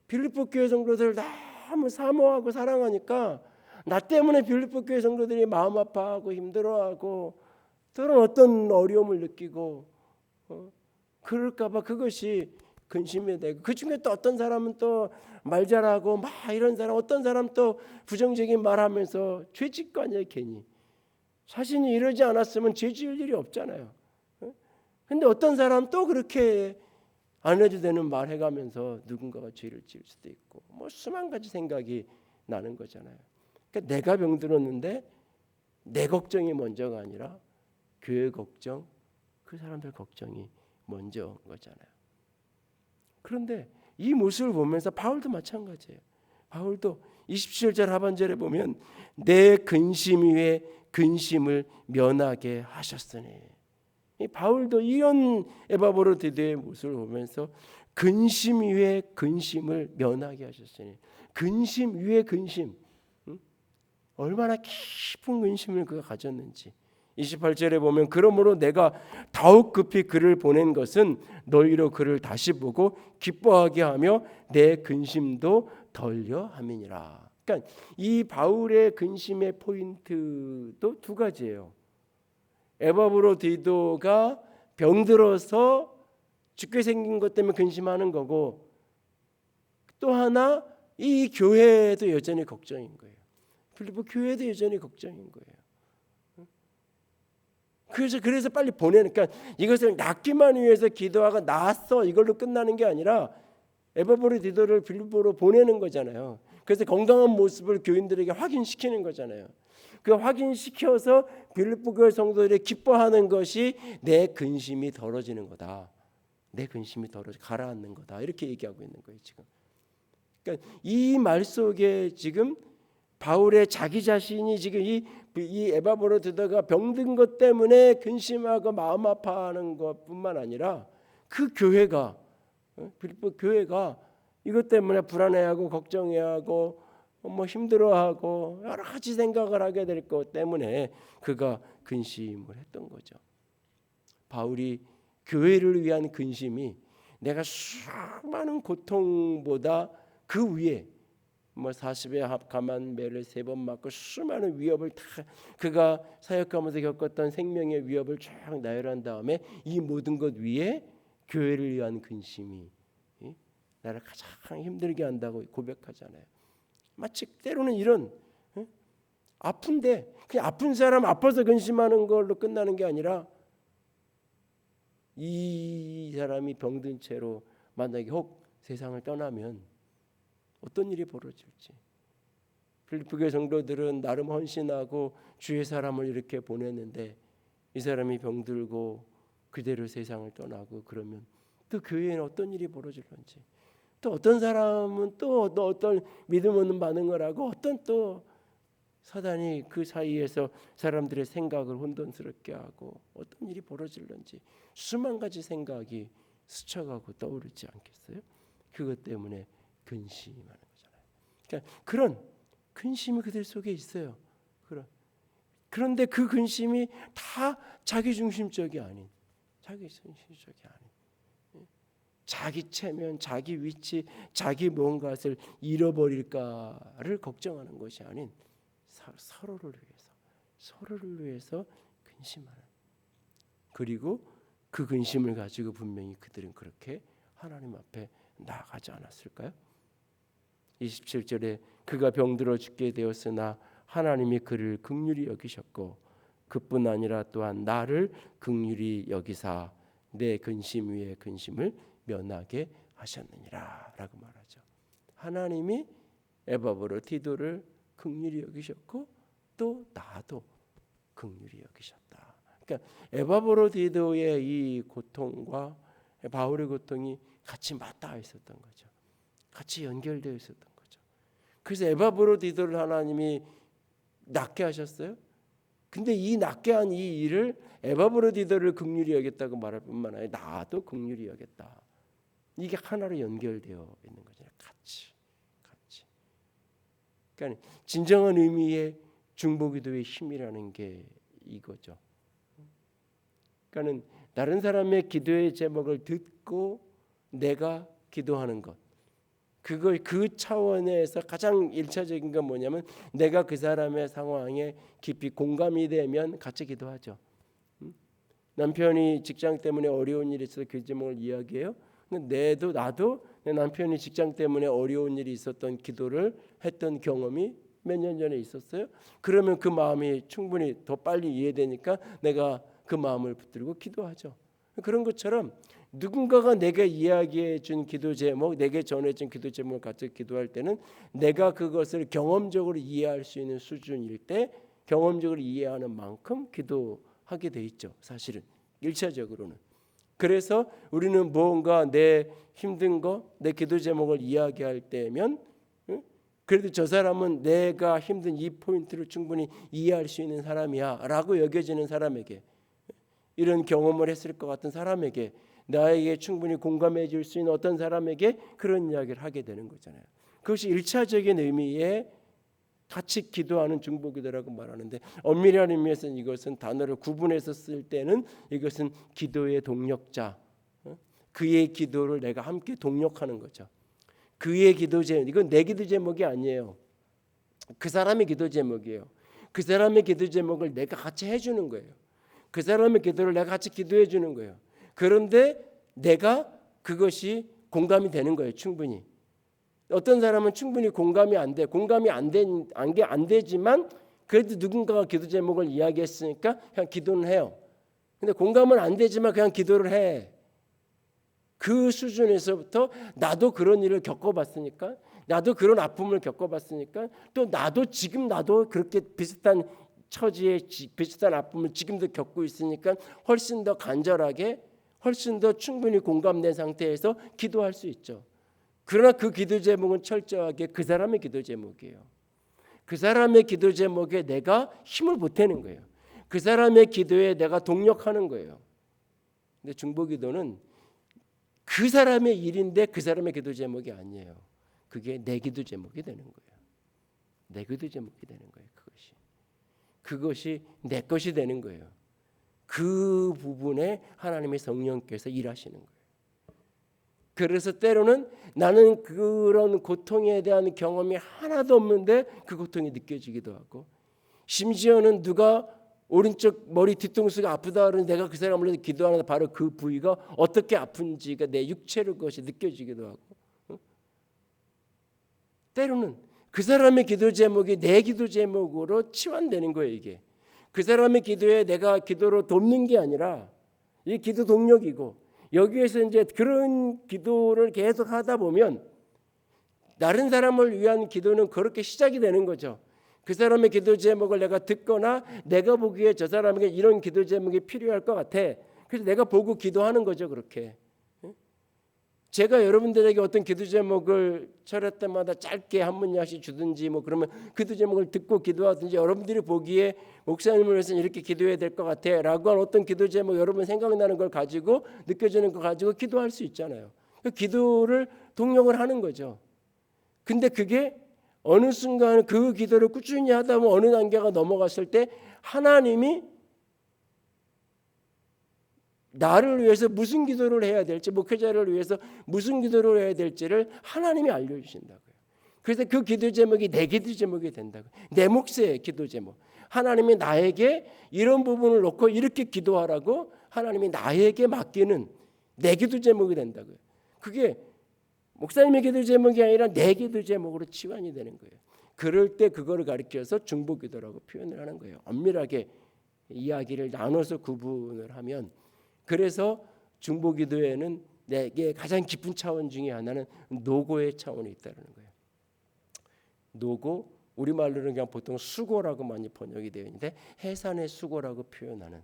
빌립보 교회 성도들을 너무 사모하고 사랑하니까 나 때문에 빌립보 교회 성도들이 마음 아파하고 힘들어하고 또는 어떤 어려움을 느끼고 그럴까봐 그것이 근심이 되고, 그 중에 또 어떤 사람은 또 말 잘하고 막 이런 사람, 어떤 사람 또 부정적인 말하면서 죄 짓고 아니야 괜히. 자신이 이러지 않았으면 죄 지을 일이 없잖아요. 근데 어떤 사람 또 그렇게 안 해도 되는 말 해가면서 누군가가 죄를 지을 수도 있고, 뭐 수만 가지 생각이 나는 거잖아요. 그러니까 내가 병들었는데 내 걱정이 먼저가 아니라 교회 걱정, 그 사람들 걱정이 먼저인 거잖아요. 그런데 이 모습을 보면서 바울도 마찬가지예요. 바울도 27절 하반절에 보면 내 근심 위에 근심을 면하게 하셨으니, 이 바울도 이런 에바브로디도의 모습을 보면서 근심 위에 근심을 면하게 하셨으니, 근심 위에 근심, 얼마나 깊은 근심을 그가 가졌는지. 28절에 보면 그러므로 내가 더욱 급히 그를 보낸 것은 너희로 그를 다시 보고 기뻐하게 하며 내 근심도 덜려 함이니라. 그러니까 이 바울의 근심의 포인트도 두 가지예요. 에바브로디도가 병들어서 죽게 생긴 것 때문에 근심하는 거고, 또 하나 이 교회도 여전히 걱정인 거예요. 필리포 교회도 여전히 걱정인 거예요. 그래서 빨리 보내는, 그러니까 이것을 낫기만 위해서 기도하고 나았어 이걸로 끝나는 게 아니라 에바브로디도를 빌립보로 보내는 거잖아요. 그래서 건강한 모습을 교인들에게 확인시키는 거잖아요. 그 확인시켜서 빌립보 교회 성도들이 기뻐하는 것이 내 근심이 덜어지는 거다. 내 근심이 가라앉는 거다. 이렇게 얘기하고 있는 거예요 지금. 그러니까 이 말 속에 지금 바울의 자기 자신이 지금 이 에바브로디도가 병든 것 때문에 근심하고 마음 아파하는 것뿐만 아니라 그 교회가, 빌립보 교회가 이것 때문에 불안해하고 걱정해하고 뭐 힘들어하고 여러 가지 생각을 하게 될 것 때문에 그가 근심을 했던 거죠. 바울이 교회를 위한 근심이 내가 수많은 고통보다 그 위에 뭐 40에 가만 매를 3번 맞고 수많은 위협을 다 그가 사역하면서 겪었던 생명의 위협을 쫙 나열한 다음에 이 모든 것 위에 교회를 위한 근심이 나를 가장 힘들게 한다고 고백하잖아요. 마치 때로는 이런 아픈데 그냥 아픈 사람 아파서 근심하는 걸로 끝나는 게 아니라 이 사람이 병든 채로 만약에 혹 세상을 떠나면 어떤 일이 벌어질지. 필리포 교회 성도들은 나름 헌신하고 주의 사람을 이렇게 보냈는데 이 사람이 병들고 그대로 세상을 떠나고 그러면 또 교회에는 어떤 일이 벌어질런지, 또 어떤 사람은 또 어떤 믿음 없는 반응을 하고 어떤 또 사단이 그 사이에서 사람들의 생각을 혼돈스럽게 하고 어떤 일이 벌어질런지 수만 가지 생각이 스쳐가고 떠오르지 않겠어요? 그것 때문에 근심하는 거잖아요. 그러니까 그런 근심이 그들 속에 있어요. 그런데 그 근심이 다 자기중심적이 아닌, 자기중심적이 아닌, 자기 체면, 자기 위치, 자기 무언가를 잃어버릴까를 걱정하는 것이 아닌 서로를 위해서 근심하는. 그리고 그 근심을 가지고 분명히 그들은 그렇게 하나님 앞에 나아가지 않았을까요? 27절에 그가 병들어 죽게 되었으나 하나님이 그를 긍휼히 여기셨고 그뿐 아니라 또한 나를 긍휼히 여기사 내 근심 위에 근심을 면하게 하셨느니라 라고 말하죠. 하나님이 에바브로디도를 긍휼히 여기셨고 또 나도 긍휼히 여기셨다. 그러니까 에바브로디도의 이 고통과 바울의 고통이 같이 맞닿아 있었던 거죠. 같이 연결되어 있었던 거죠. 그래서 에바브로디도를 하나님이 낫게 하셨어요. 근데 이 낫게 한 이 일을 에바브로디도를 긍휼히 여겼다고 말할 뿐만 아니라 나도 긍휼히 여겼다. 이게 하나로 연결되어 있는 거죠. 같이. 그러니까 진정한 의미의 중보기도의 힘이라는 게 이거죠. 그러니까는 다른 사람의 기도의 제목을 듣고 내가 기도하는 것. 그 차원에서 가장 1차적인 건 뭐냐면 내가 그 사람의 상황에 깊이 공감이 되면 같이 기도하죠. 남편이 직장 때문에 어려운 일이 있어서 기도 제목을 이야기해요. 근데 나도 내 남편이 직장 때문에 어려운 일이 있었던 기도를 했던 경험이 몇 년 전에 있었어요. 그러면 그 마음이 충분히 더 빨리 이해되니까 내가 그 마음을 붙들고 기도하죠. 그런 것처럼 누군가가 내게 이야기해 준 기도 제목, 내게 전해 준 기도 제목을 가지고 기도할 때는 내가 그것을 경험적으로 이해할 수 있는 수준일 때 경험적으로 이해하는 만큼 기도하게 돼 있죠. 사실은 1차적으로는. 그래서 우리는 무언가 내 힘든 거, 내 기도 제목을 이야기할 때면 그래도 저 사람은 내가 힘든 이 포인트를 충분히 이해할 수 있는 사람이야 라고 여겨지는 사람에게, 이런 경험을 했을 것 같은 사람에게, 나에게 충분히 공감해 줄 수 있는 어떤 사람에게 그런 이야기를 하게 되는 거잖아요. 그것이 1차적인 의미의 같이 기도하는 중보기도라고 말하는데, 엄밀한 의미에서는 이것은 단어를 구분해서 쓸 때는 이것은 기도의 동력자, 그의 기도를 내가 함께 동력하는 거죠. 그의 기도 제목, 이건 내 기도 제목이 아니에요. 그 사람의 기도 제목이에요. 그 사람의 기도 제목을 내가 같이 해주는 거예요. 그 사람의 기도를 내가 같이 기도해 주는 거예요. 그런데 내가 그것이 공감이 되는 거예요. 충분히. 어떤 사람은 충분히 공감이 안 돼. 공감이 안 되지만 그래도 누군가가 기도 제목을 이야기했으니까 그냥 기도는 해요. 근데 공감은 안 되지만 그냥 기도를 해. 그 수준에서부터 나도 그런 일을 겪어봤으니까, 나도 그런 아픔을 겪어봤으니까, 또 나도 그렇게 비슷한 처지에 비슷한 아픔을 지금도 겪고 있으니까 훨씬 더 간절하게, 훨씬 더 충분히 공감된 상태에서 기도할 수 있죠. 그러나 그 기도 제목은 철저하게 그 사람의 기도 제목이에요. 그 사람의 기도 제목에 내가 힘을 보태는 거예요. 그 사람의 기도에 내가 동력하는 거예요. 근데 중보기도는 그 사람의 일인데 그 사람의 기도 제목이 아니에요. 그게 내 기도 제목이 되는 거예요. 내 기도 제목이 되는 거예요. 그것이 내 것이 되는 거예요. 그 부분에 하나님의 성령께서 일하시는 거예요. 그래서 때로는 나는 그런 고통에 대한 경험이 하나도 없는데 그 고통이 느껴지기도 하고, 심지어는 누가 오른쪽 머리 뒤통수가 아프다 그러면 내가 그 사람을 위해서 기도하는 바로 그 부위가 어떻게 아픈지가 내 육체로 그것이 느껴지기도 하고, 때로는 그 사람의 기도 제목이 내 기도 제목으로 치환되는 거예요. 이게 그 사람의 기도에 내가 기도로 돕는 게 아니라 이 기도 동력이고, 여기에서 이제 그런 기도를 계속 하다 보면 다른 사람을 위한 기도는 그렇게 시작이 되는 거죠. 그 사람의 기도 제목을 내가 듣거나 내가 보기에 저 사람에게 이런 기도 제목이 필요할 것 같아. 그래서 내가 보고 기도하는 거죠. 그렇게. 제가 여러분들에게 어떤 기도 제목을 철회 때마다 짧게 한 문장씩 주든지 뭐 그러면 기도 제목을 듣고 기도하든지, 여러분들이 보기에 목사님을 위해서는 이렇게 기도해야 될 것 같아 라고 한 어떤 기도 제목, 여러분 생각나는 걸 가지고 느껴지는 걸 가지고 기도할 수 있잖아요. 기도를 동력을 하는 거죠. 근데 그게 어느 순간 그 기도를 꾸준히 하다 보면 어느 단계가 넘어갔을 때 하나님이 나를 위해서 무슨 기도를 해야 될지, 목회자를 위해서 무슨 기도를 해야 될지를 하나님이 알려주신다고요. 그래서 그 기도 제목이 내 기도 제목이 된다고요. 내 몫의 기도 제목. 하나님이 나에게 이런 부분을 놓고 이렇게 기도하라고 하나님이 나에게 맡기는 내 기도 제목이 된다고요. 그게 목사님의 기도 제목이 아니라 내 기도 제목으로 치환이 되는 거예요. 그럴 때 그거를 가리켜서 중보기도라고 표현을 하는 거예요. 엄밀하게 이야기를 나눠서 구분을 하면, 그래서 중보기도에는 내게 가장 깊은 차원 중에 하나는 노고의 차원이 있다는 거예요. 노고, 우리말로는 그냥 보통 수고라고 많이 번역이 되어 있는데 해산의 수고라고 표현하는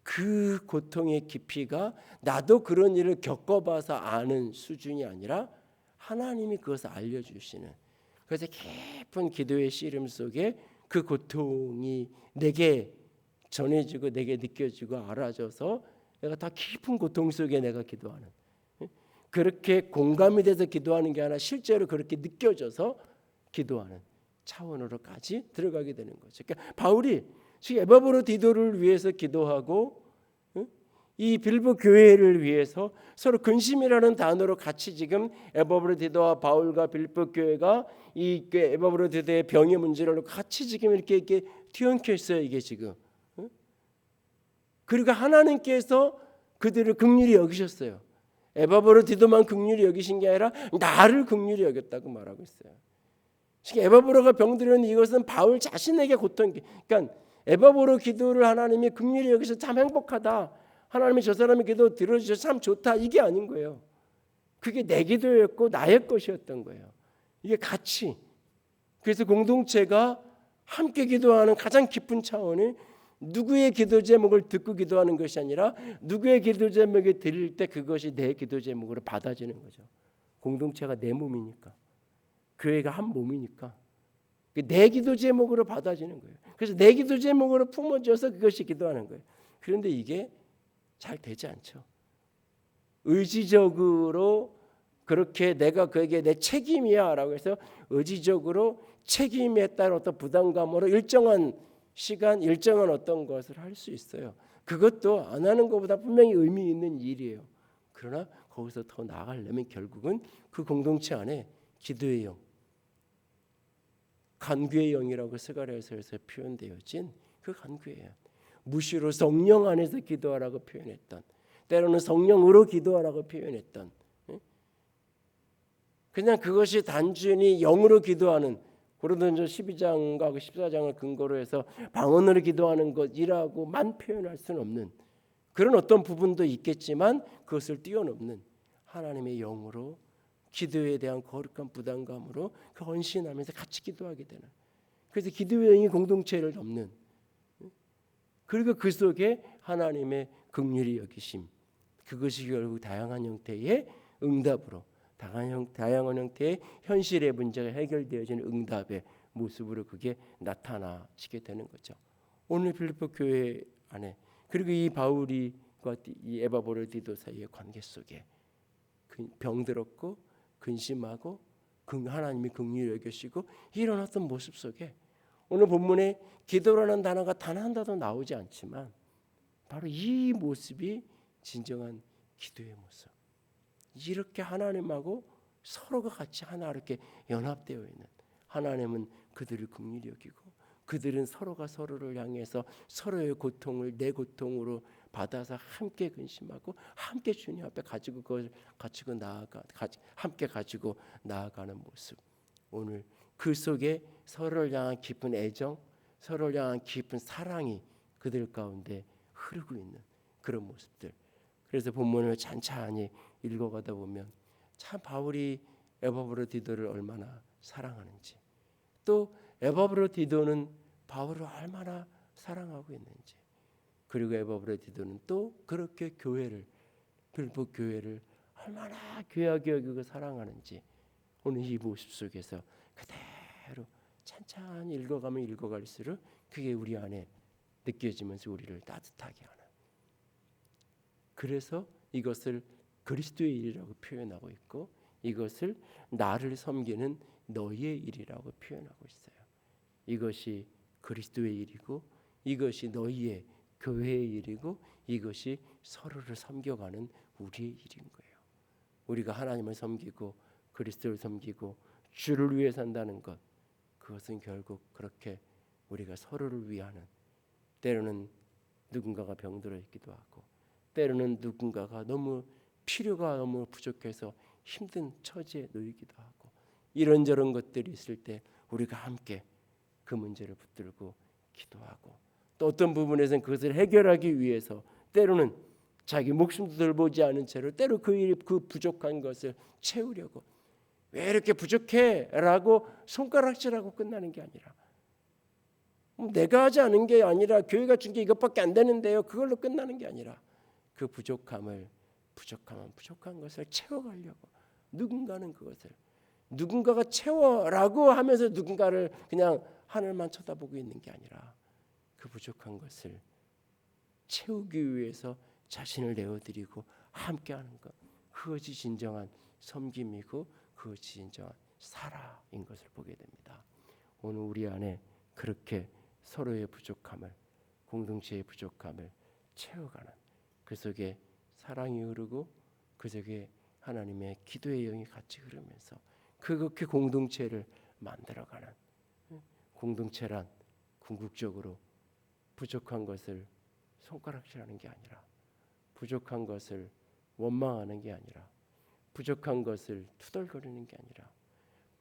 그 고통의 깊이가 나도 그런 일을 겪어봐서 아는 수준이 아니라 하나님이 그것을 알려주시는, 그래서 깊은 기도의 씨름 속에 그 고통이 내게 전해지고 내게 느껴지고 알아져서 내가 다 깊은 고통 속에 내가 기도하는, 그렇게 공감이 돼서 기도하는 게 아니라 실제로 그렇게 느껴져서 기도하는 차원으로까지 들어가게 되는 거죠. 그러니까 바울이 지금 에바브로디도를 위해서 기도하고 이 빌보 교회를 위해서 서로 근심이라는 단어로 같이 지금 에바브로디도와 바울과 빌보 교회가 이 에바브로디도의 병의 문제를 같이 지금 이렇게 뒤엉켜 있어요. 이게 지금 그리고 하나님께서 그들을 긍휼히 여기셨어요. 에바브로디도만 긍휼히 여기신 게 아니라 나를 긍휼히 여겼다고 말하고 있어요. 에바브로가 병들었는데 이것은 바울 자신에게 고통. 그러니까 에바브로 기도를 하나님이 긍휼히 여기서 참 행복하다. 하나님이 저 사람의 기도 들어주셔서 참 좋다. 이게 아닌 거예요. 그게 내 기도였고 나의 것이었던 거예요. 이게 같이. 그래서 공동체가 함께 기도하는 가장 깊은 차원이 누구의 기도 제목을 듣고 기도하는 것이 아니라 누구의 기도 제목을 드릴 때 그것이 내 기도 제목으로 받아지는 거죠. 공동체가 내 몸이니까, 교회가 한 몸이니까 내 기도 제목으로 받아지는 거예요. 그래서 내 기도 제목으로 품어져서 그것이 기도하는 거예요. 그런데 이게 잘 되지 않죠. 의지적으로 그렇게 내가 그에게 내 책임이야라고 해서 의지적으로 책임에 따른 어떤 부담감으로 일정한 시간, 일정한 어떤 것을 할 수 있어요. 그것도 안 하는 것보다 분명히 의미 있는 일이에요. 그러나 거기서 더 나아가려면 결국은 그 공동체 안에 기도의 영, 간구의 영이라고 스가랴서에서 표현되어진 그 간구의 영, 무시로 성령 안에서 기도하라고 표현했던, 때로는 성령으로 기도하라고 표현했던, 그냥 그것이 단순히 영으로 기도하는, 고린도전서 12장과 14장을 근거로 해서 방언으로 기도하는 것이라고만 표현할 수는 없는 그런 어떤 부분도 있겠지만 그것을 뛰어넘는 하나님의 영으로 기도에 대한 거룩한 부담감으로 그 헌신하면서 같이 기도하게 되는, 그래서 기도의 영이 공동체를 넘는, 그리고 그 속에 하나님의 긍휼히 여기심, 그것이 결국 다양한 형태의 응답으로, 다양한 형태의 현실의 문제가 해결되어지는 응답의 모습으로 그게 나타나시게 되는 거죠. 오늘 필리포 교회 안에, 그리고 이 바울이과 이 에바브로디도 사이의 관계 속에 병들었고 근심하고 하나님이 긍휼히 여기시고 이런 어떤 모습 속에 오늘 본문에 기도라는 단어가 단 한 단어도 나오지 않지만 바로 이 모습이 진정한 기도의 모습. 이렇게 하나님하고 서로가 같이 하나 이렇게 연합되어 있는, 하나님은 그들을 긍휼히 여기고 그들은 서로가 서로를 향해서 서로의 고통을 내 고통으로 받아서 함께 근심하고 함께 주님 앞에 가지고 그걸 함께 가지고 나아가는 모습. 오늘 그 속에 서로를 향한 깊은 애정, 서로를 향한 깊은 사랑이 그들 가운데 흐르고 있는 그런 모습들. 그래서 본문을 찬찬히 읽어가다 보면 참 바울이 에바브로디도를 얼마나 사랑하는지, 또 에바브로디도는 바울을 얼마나 사랑하고 있는지, 그리고 에바브로디도는 또 그렇게 빌립보 교회를 얼마나 귀하게 여기고 사랑하는지 오늘 이 모습 속에서 그대로 찬찬히 읽어가면 읽어갈수록 그게 우리 안에 느껴지면서 우리를 따뜻하게 하는, 그래서 이것을 그리스도의 일이라고 표현하고 있고 이것을 나를 섬기는 너희의 일이라고 표현하고 있어요. 이것이 그리스도의 일이고 이것이 너희의 교회의 일이고 이것이 서로를 섬겨가는 우리의 일인 거예요. 우리가 하나님을 섬기고 그리스도를 섬기고 주를 위해 산다는 것, 그것은 결국 그렇게 우리가 서로를 위하는, 때로는 누군가가 병들어 있기도 하고 때로는 누군가가 필요가 너무 부족해서 힘든 처지에 놓이기도 하고, 이런저런 것들이 있을 때 우리가 함께 그 문제를 붙들고 기도하고, 또 어떤 부분에서는 그것을 해결하기 위해서 때로는 자기 목숨도 돌보지 않은 채로 때로 그 부족한 것을 채우려고, 왜 이렇게 부족해? 라고 손가락질하고 끝나는 게 아니라, 내가 하지 않은 게 아니라 교회가 준 게 이것밖에 안 되는데요, 그걸로 끝나는 게 아니라 그 부족한 것을 채워가려고, 누군가가 채워라고 하면서 누군가를 그냥 하늘만 쳐다보고 있는 게 아니라 그 부족한 것을 채우기 위해서 자신을 내어드리고 함께하는 것, 그것이 진정한 섬김이고 그것이 진정한 사랑인 것을 보게 됩니다. 오늘 우리 안에 그렇게 서로의 부족함을, 공동체의 부족함을 채워가는, 그 속에 사랑이 흐르고 그 속에 하나님의 기도의 영이 같이 흐르면서 그렇게 공동체를 만들어가는, 공동체란 궁극적으로 부족한 것을 손가락질하는 게 아니라, 부족한 것을 원망하는 게 아니라, 부족한 것을 투덜거리는 게 아니라,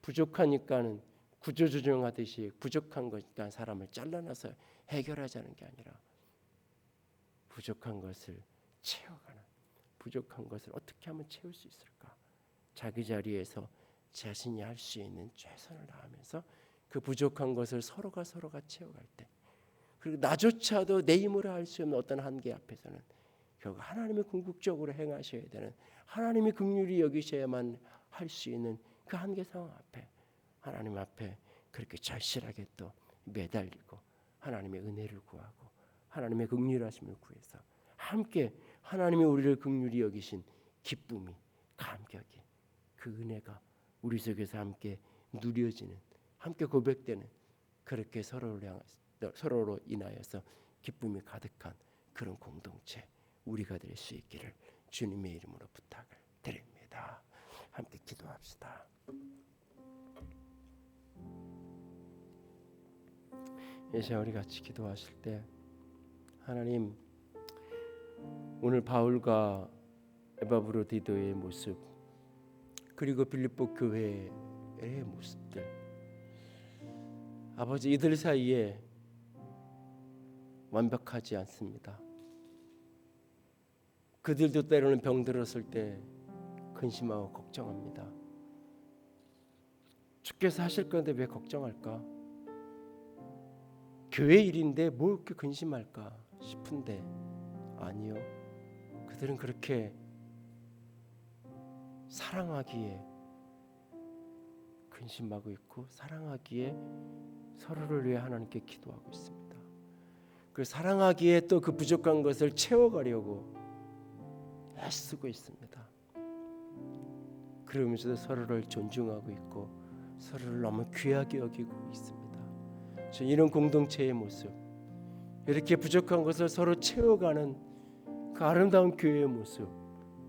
부족하니까는 구조조정하듯이 부족한 거니까 사람을 잘라놔서 해결하자는 게 아니라, 부족한 것을 채워가는, 부족한 것을 어떻게 하면 채울 수 있을까? 자기 자리에서 자신이 할 수 있는 최선을 다하면서 그 부족한 것을 서로가 채워갈 때, 그리고 나조차도 내 힘으로 할 수 없는 어떤 한계 앞에서는 결국 하나님이 궁극적으로 행하셔야 되는, 하나님이 긍휼히 여기셔야만 할 수 있는 그 한계 상황 앞에 하나님 앞에 그렇게 절실하게 또 매달리고 하나님의 은혜를 구하고 하나님의 긍휼하심을 구해서 함께 하나님이 우리를 긍휼히 여기신 기쁨이, 감격이, 그 은혜가 우리 속에서 함께 누려지는, 함께 고백되는, 그렇게 서로로 인하여서 기쁨이 가득한 그런 공동체 우리가 될 수 있기를 주님의 이름으로 부탁을 드립니다. 함께 기도합시다. 이 시간 우리 같이 기도하실 때, 하나님, 오늘 바울과 에바브로디도의 모습, 그리고 빌립보 교회의 모습들, 아버지, 이들 사이에 완벽하지 않습니다. 그들도 때로는 병들었을 때 근심하고 걱정합니다. 주께서 하실 건데 왜 걱정할까? 교회 일인데 뭘 이렇게 근심할까 싶은데, 아니요, 그들은 그렇게 사랑하기에 근심하고 있고, 사랑하기에 서로를 위해 하나님께 기도하고 있습니다. 그 사랑하기에 또 그 부족한 것을 채워가려고 애쓰고 있습니다. 그러면서도 서로를 존중하고 있고 서로를 너무 귀하게 여기고 있습니다. 저 이런 공동체의 모습, 이렇게 부족한 것을 서로 채워가는 그 아름다운 교회의 모습,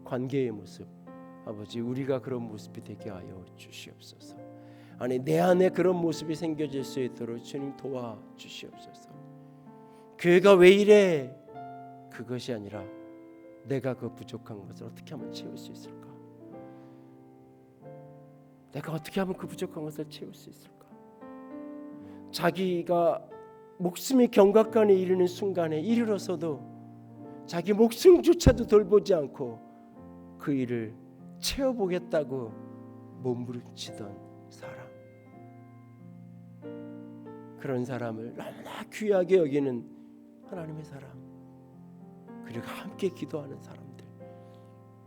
관계의 모습, 아버지, 우리가 그런 모습이 되게 하여 주시옵소서. 아니, 내 안에 그런 모습이 생겨질 수 있도록 주님 도와주시옵소서. 교회가 왜 이래? 그것이 아니라 내가 그 부족한 것을 어떻게 하면 채울 수 있을까? 내가 어떻게 하면 그 부족한 것을 채울 수 있을까? 자기가 목숨이 경각간에 이르는 순간에 이르러서도 자기 목숨조차도 돌보지 않고 그 일을 채워보겠다고 몸부림치던 사람, 그런 사람을 너무나 귀하게 여기는 하나님의 사람, 그리고 함께 기도하는 사람들,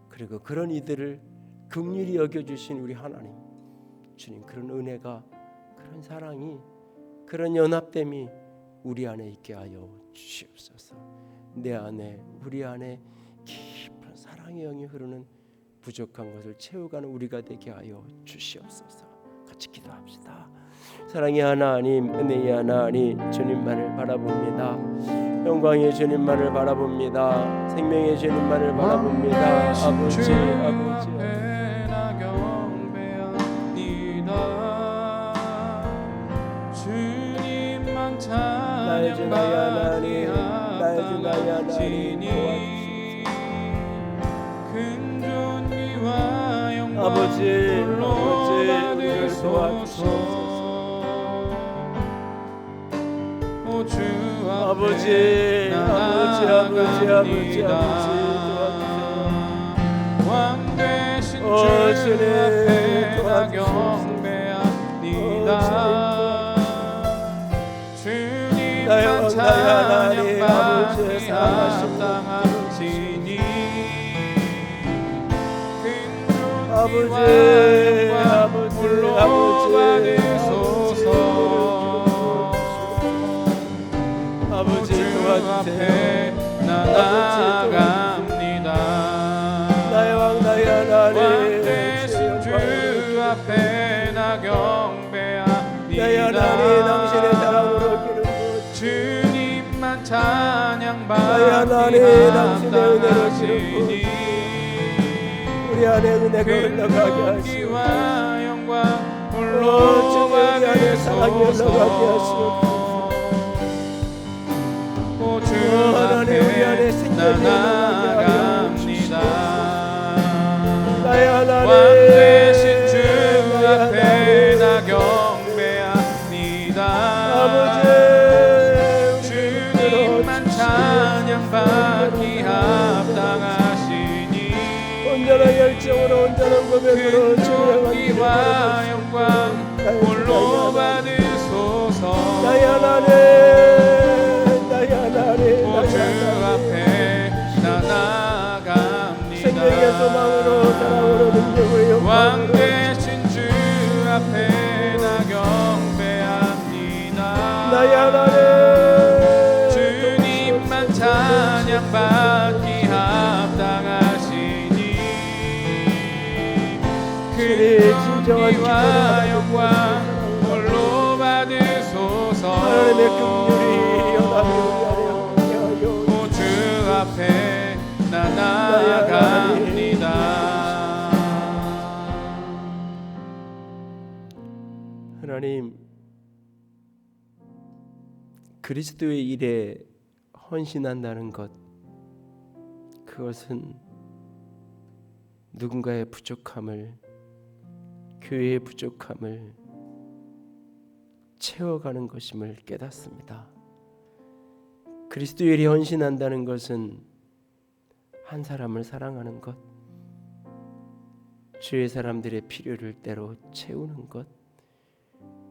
그리고 그런 이들을 긍휼히 여겨주신 우리 하나님, 주님, 그런 은혜가, 그런 사랑이, 그런 연합됨이 우리 안에 있게 하여 주시옵소서. 내 안에, 우리 안에 깊은 사랑의 영이 흐르는 부족한 것을 채워가는 우리가 되게 하여 주시옵소서. 같이 기도합시다. 사랑의 하나님, 은혜의 하나님, 주님만을 바라봅니다. 영광의 주님만을 바라봅니다. 생명의 주님만을 바라봅니다. 아버지, 아버지, 주님만 나의 주 나의 하나님, 나의 주 나의 하나님, 도와주시옵소서. 아버지, 우리를 도와주시옵소서. 아버지, 도와주세요. 왕 되신 주 앞에 나 경배합니다. 주님만 찬양받기 합당하시니 아버지, 홀로 받으소서. 아버지, 도와주세요. 나아갑니다. 나의 왕, 나의 하나님, 왕 되신 주 앞에 나 경배합니다. 나의 하나님, 당신의 사랑으로 기름 부으시고 주님만 찬양받기 나의 하나님, 당신의 은혜로 기름 부으시고 우리 안에 은혜가 흘러가게 하시고 영광 홀로 우리 안에 사랑이 흘러가게 하시고 주 앞에 고백으로 존귀와 영광 홀로 받으소서. 나의 하나님 나의 하나님 주 앞에 나아갑니다. 생명의 소망으로 사랑으로 능력을 왕 영광으로 되신 주 앞에 나 경배합니다. 나의 하나님 주님만 찬양받기 합당하시니 그 존귀와 영광 홀로 받으소서. 하나님의 긍휼이 연합이 우리 안에 함께하여 주 앞에 나 나아갑니다. 하나님 그리스도의 일에 헌신한다는 것, 그것은 누군가의 부족함을, 교회의 부족함을 채워가는 것임을 깨닫습니다. 그리스도의 일에 헌신한다는 것은 한 사람을 사랑하는 것, 주의 사람들의 필요를 때로 채우는 것,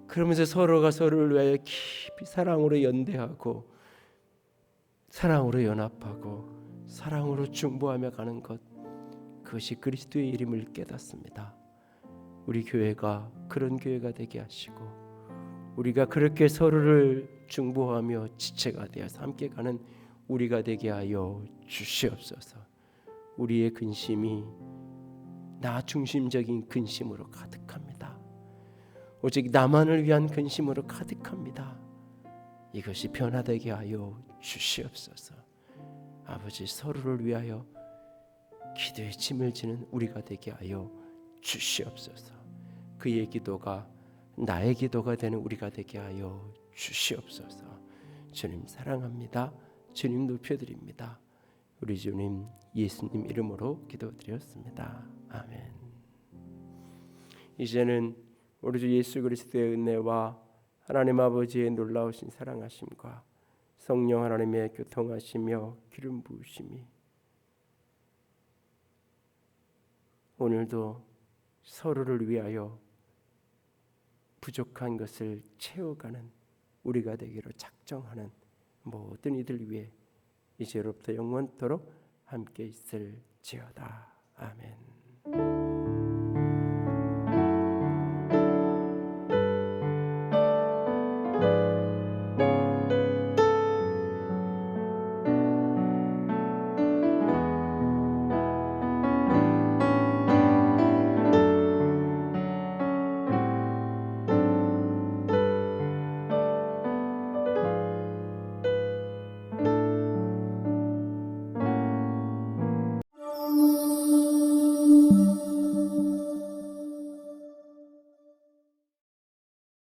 그러면서 서로가 서로를 위하여 깊이 사랑으로 연대하고 사랑으로 연합하고 사랑으로 중보하며 가는 것, 그것이 그리스도의 일임을 깨닫습니다. 우리 교회가 그런 교회가 되게 하시고 우리가 그렇게 서로를 중보하며 지체가 되어서 함께 가는 우리가 되게 하여 주시옵소서. 우리의 근심이 나 중심적인 근심으로 가득합니다. 오직 나만을 위한 근심으로 가득합니다. 이것이 변화되게 하여 주시옵소서. 아버지, 서로를 위하여 기도의 짐을 지는 우리가 되게 하여 주시옵소서. 그의 기도가 나의 기도가 되는 우리가 되게 하여 주시옵소서. 주님 사랑합니다. 주님 높여드립니다. 우리 주님 예수님 이름으로 기도드렸습니다. 아멘. 이제는 우리 주 예수 그리스도의 은혜와 하나님 아버지의 놀라우신 사랑하심과 성령 하나님의 교통하시며 기름 부으심이 오늘도 서로를 위하여 부족한 것을 채워가는 우리가 되기로 작정하는 모든 이들 위해 이제로부터 영원토록 함께 있을지어다. 아멘.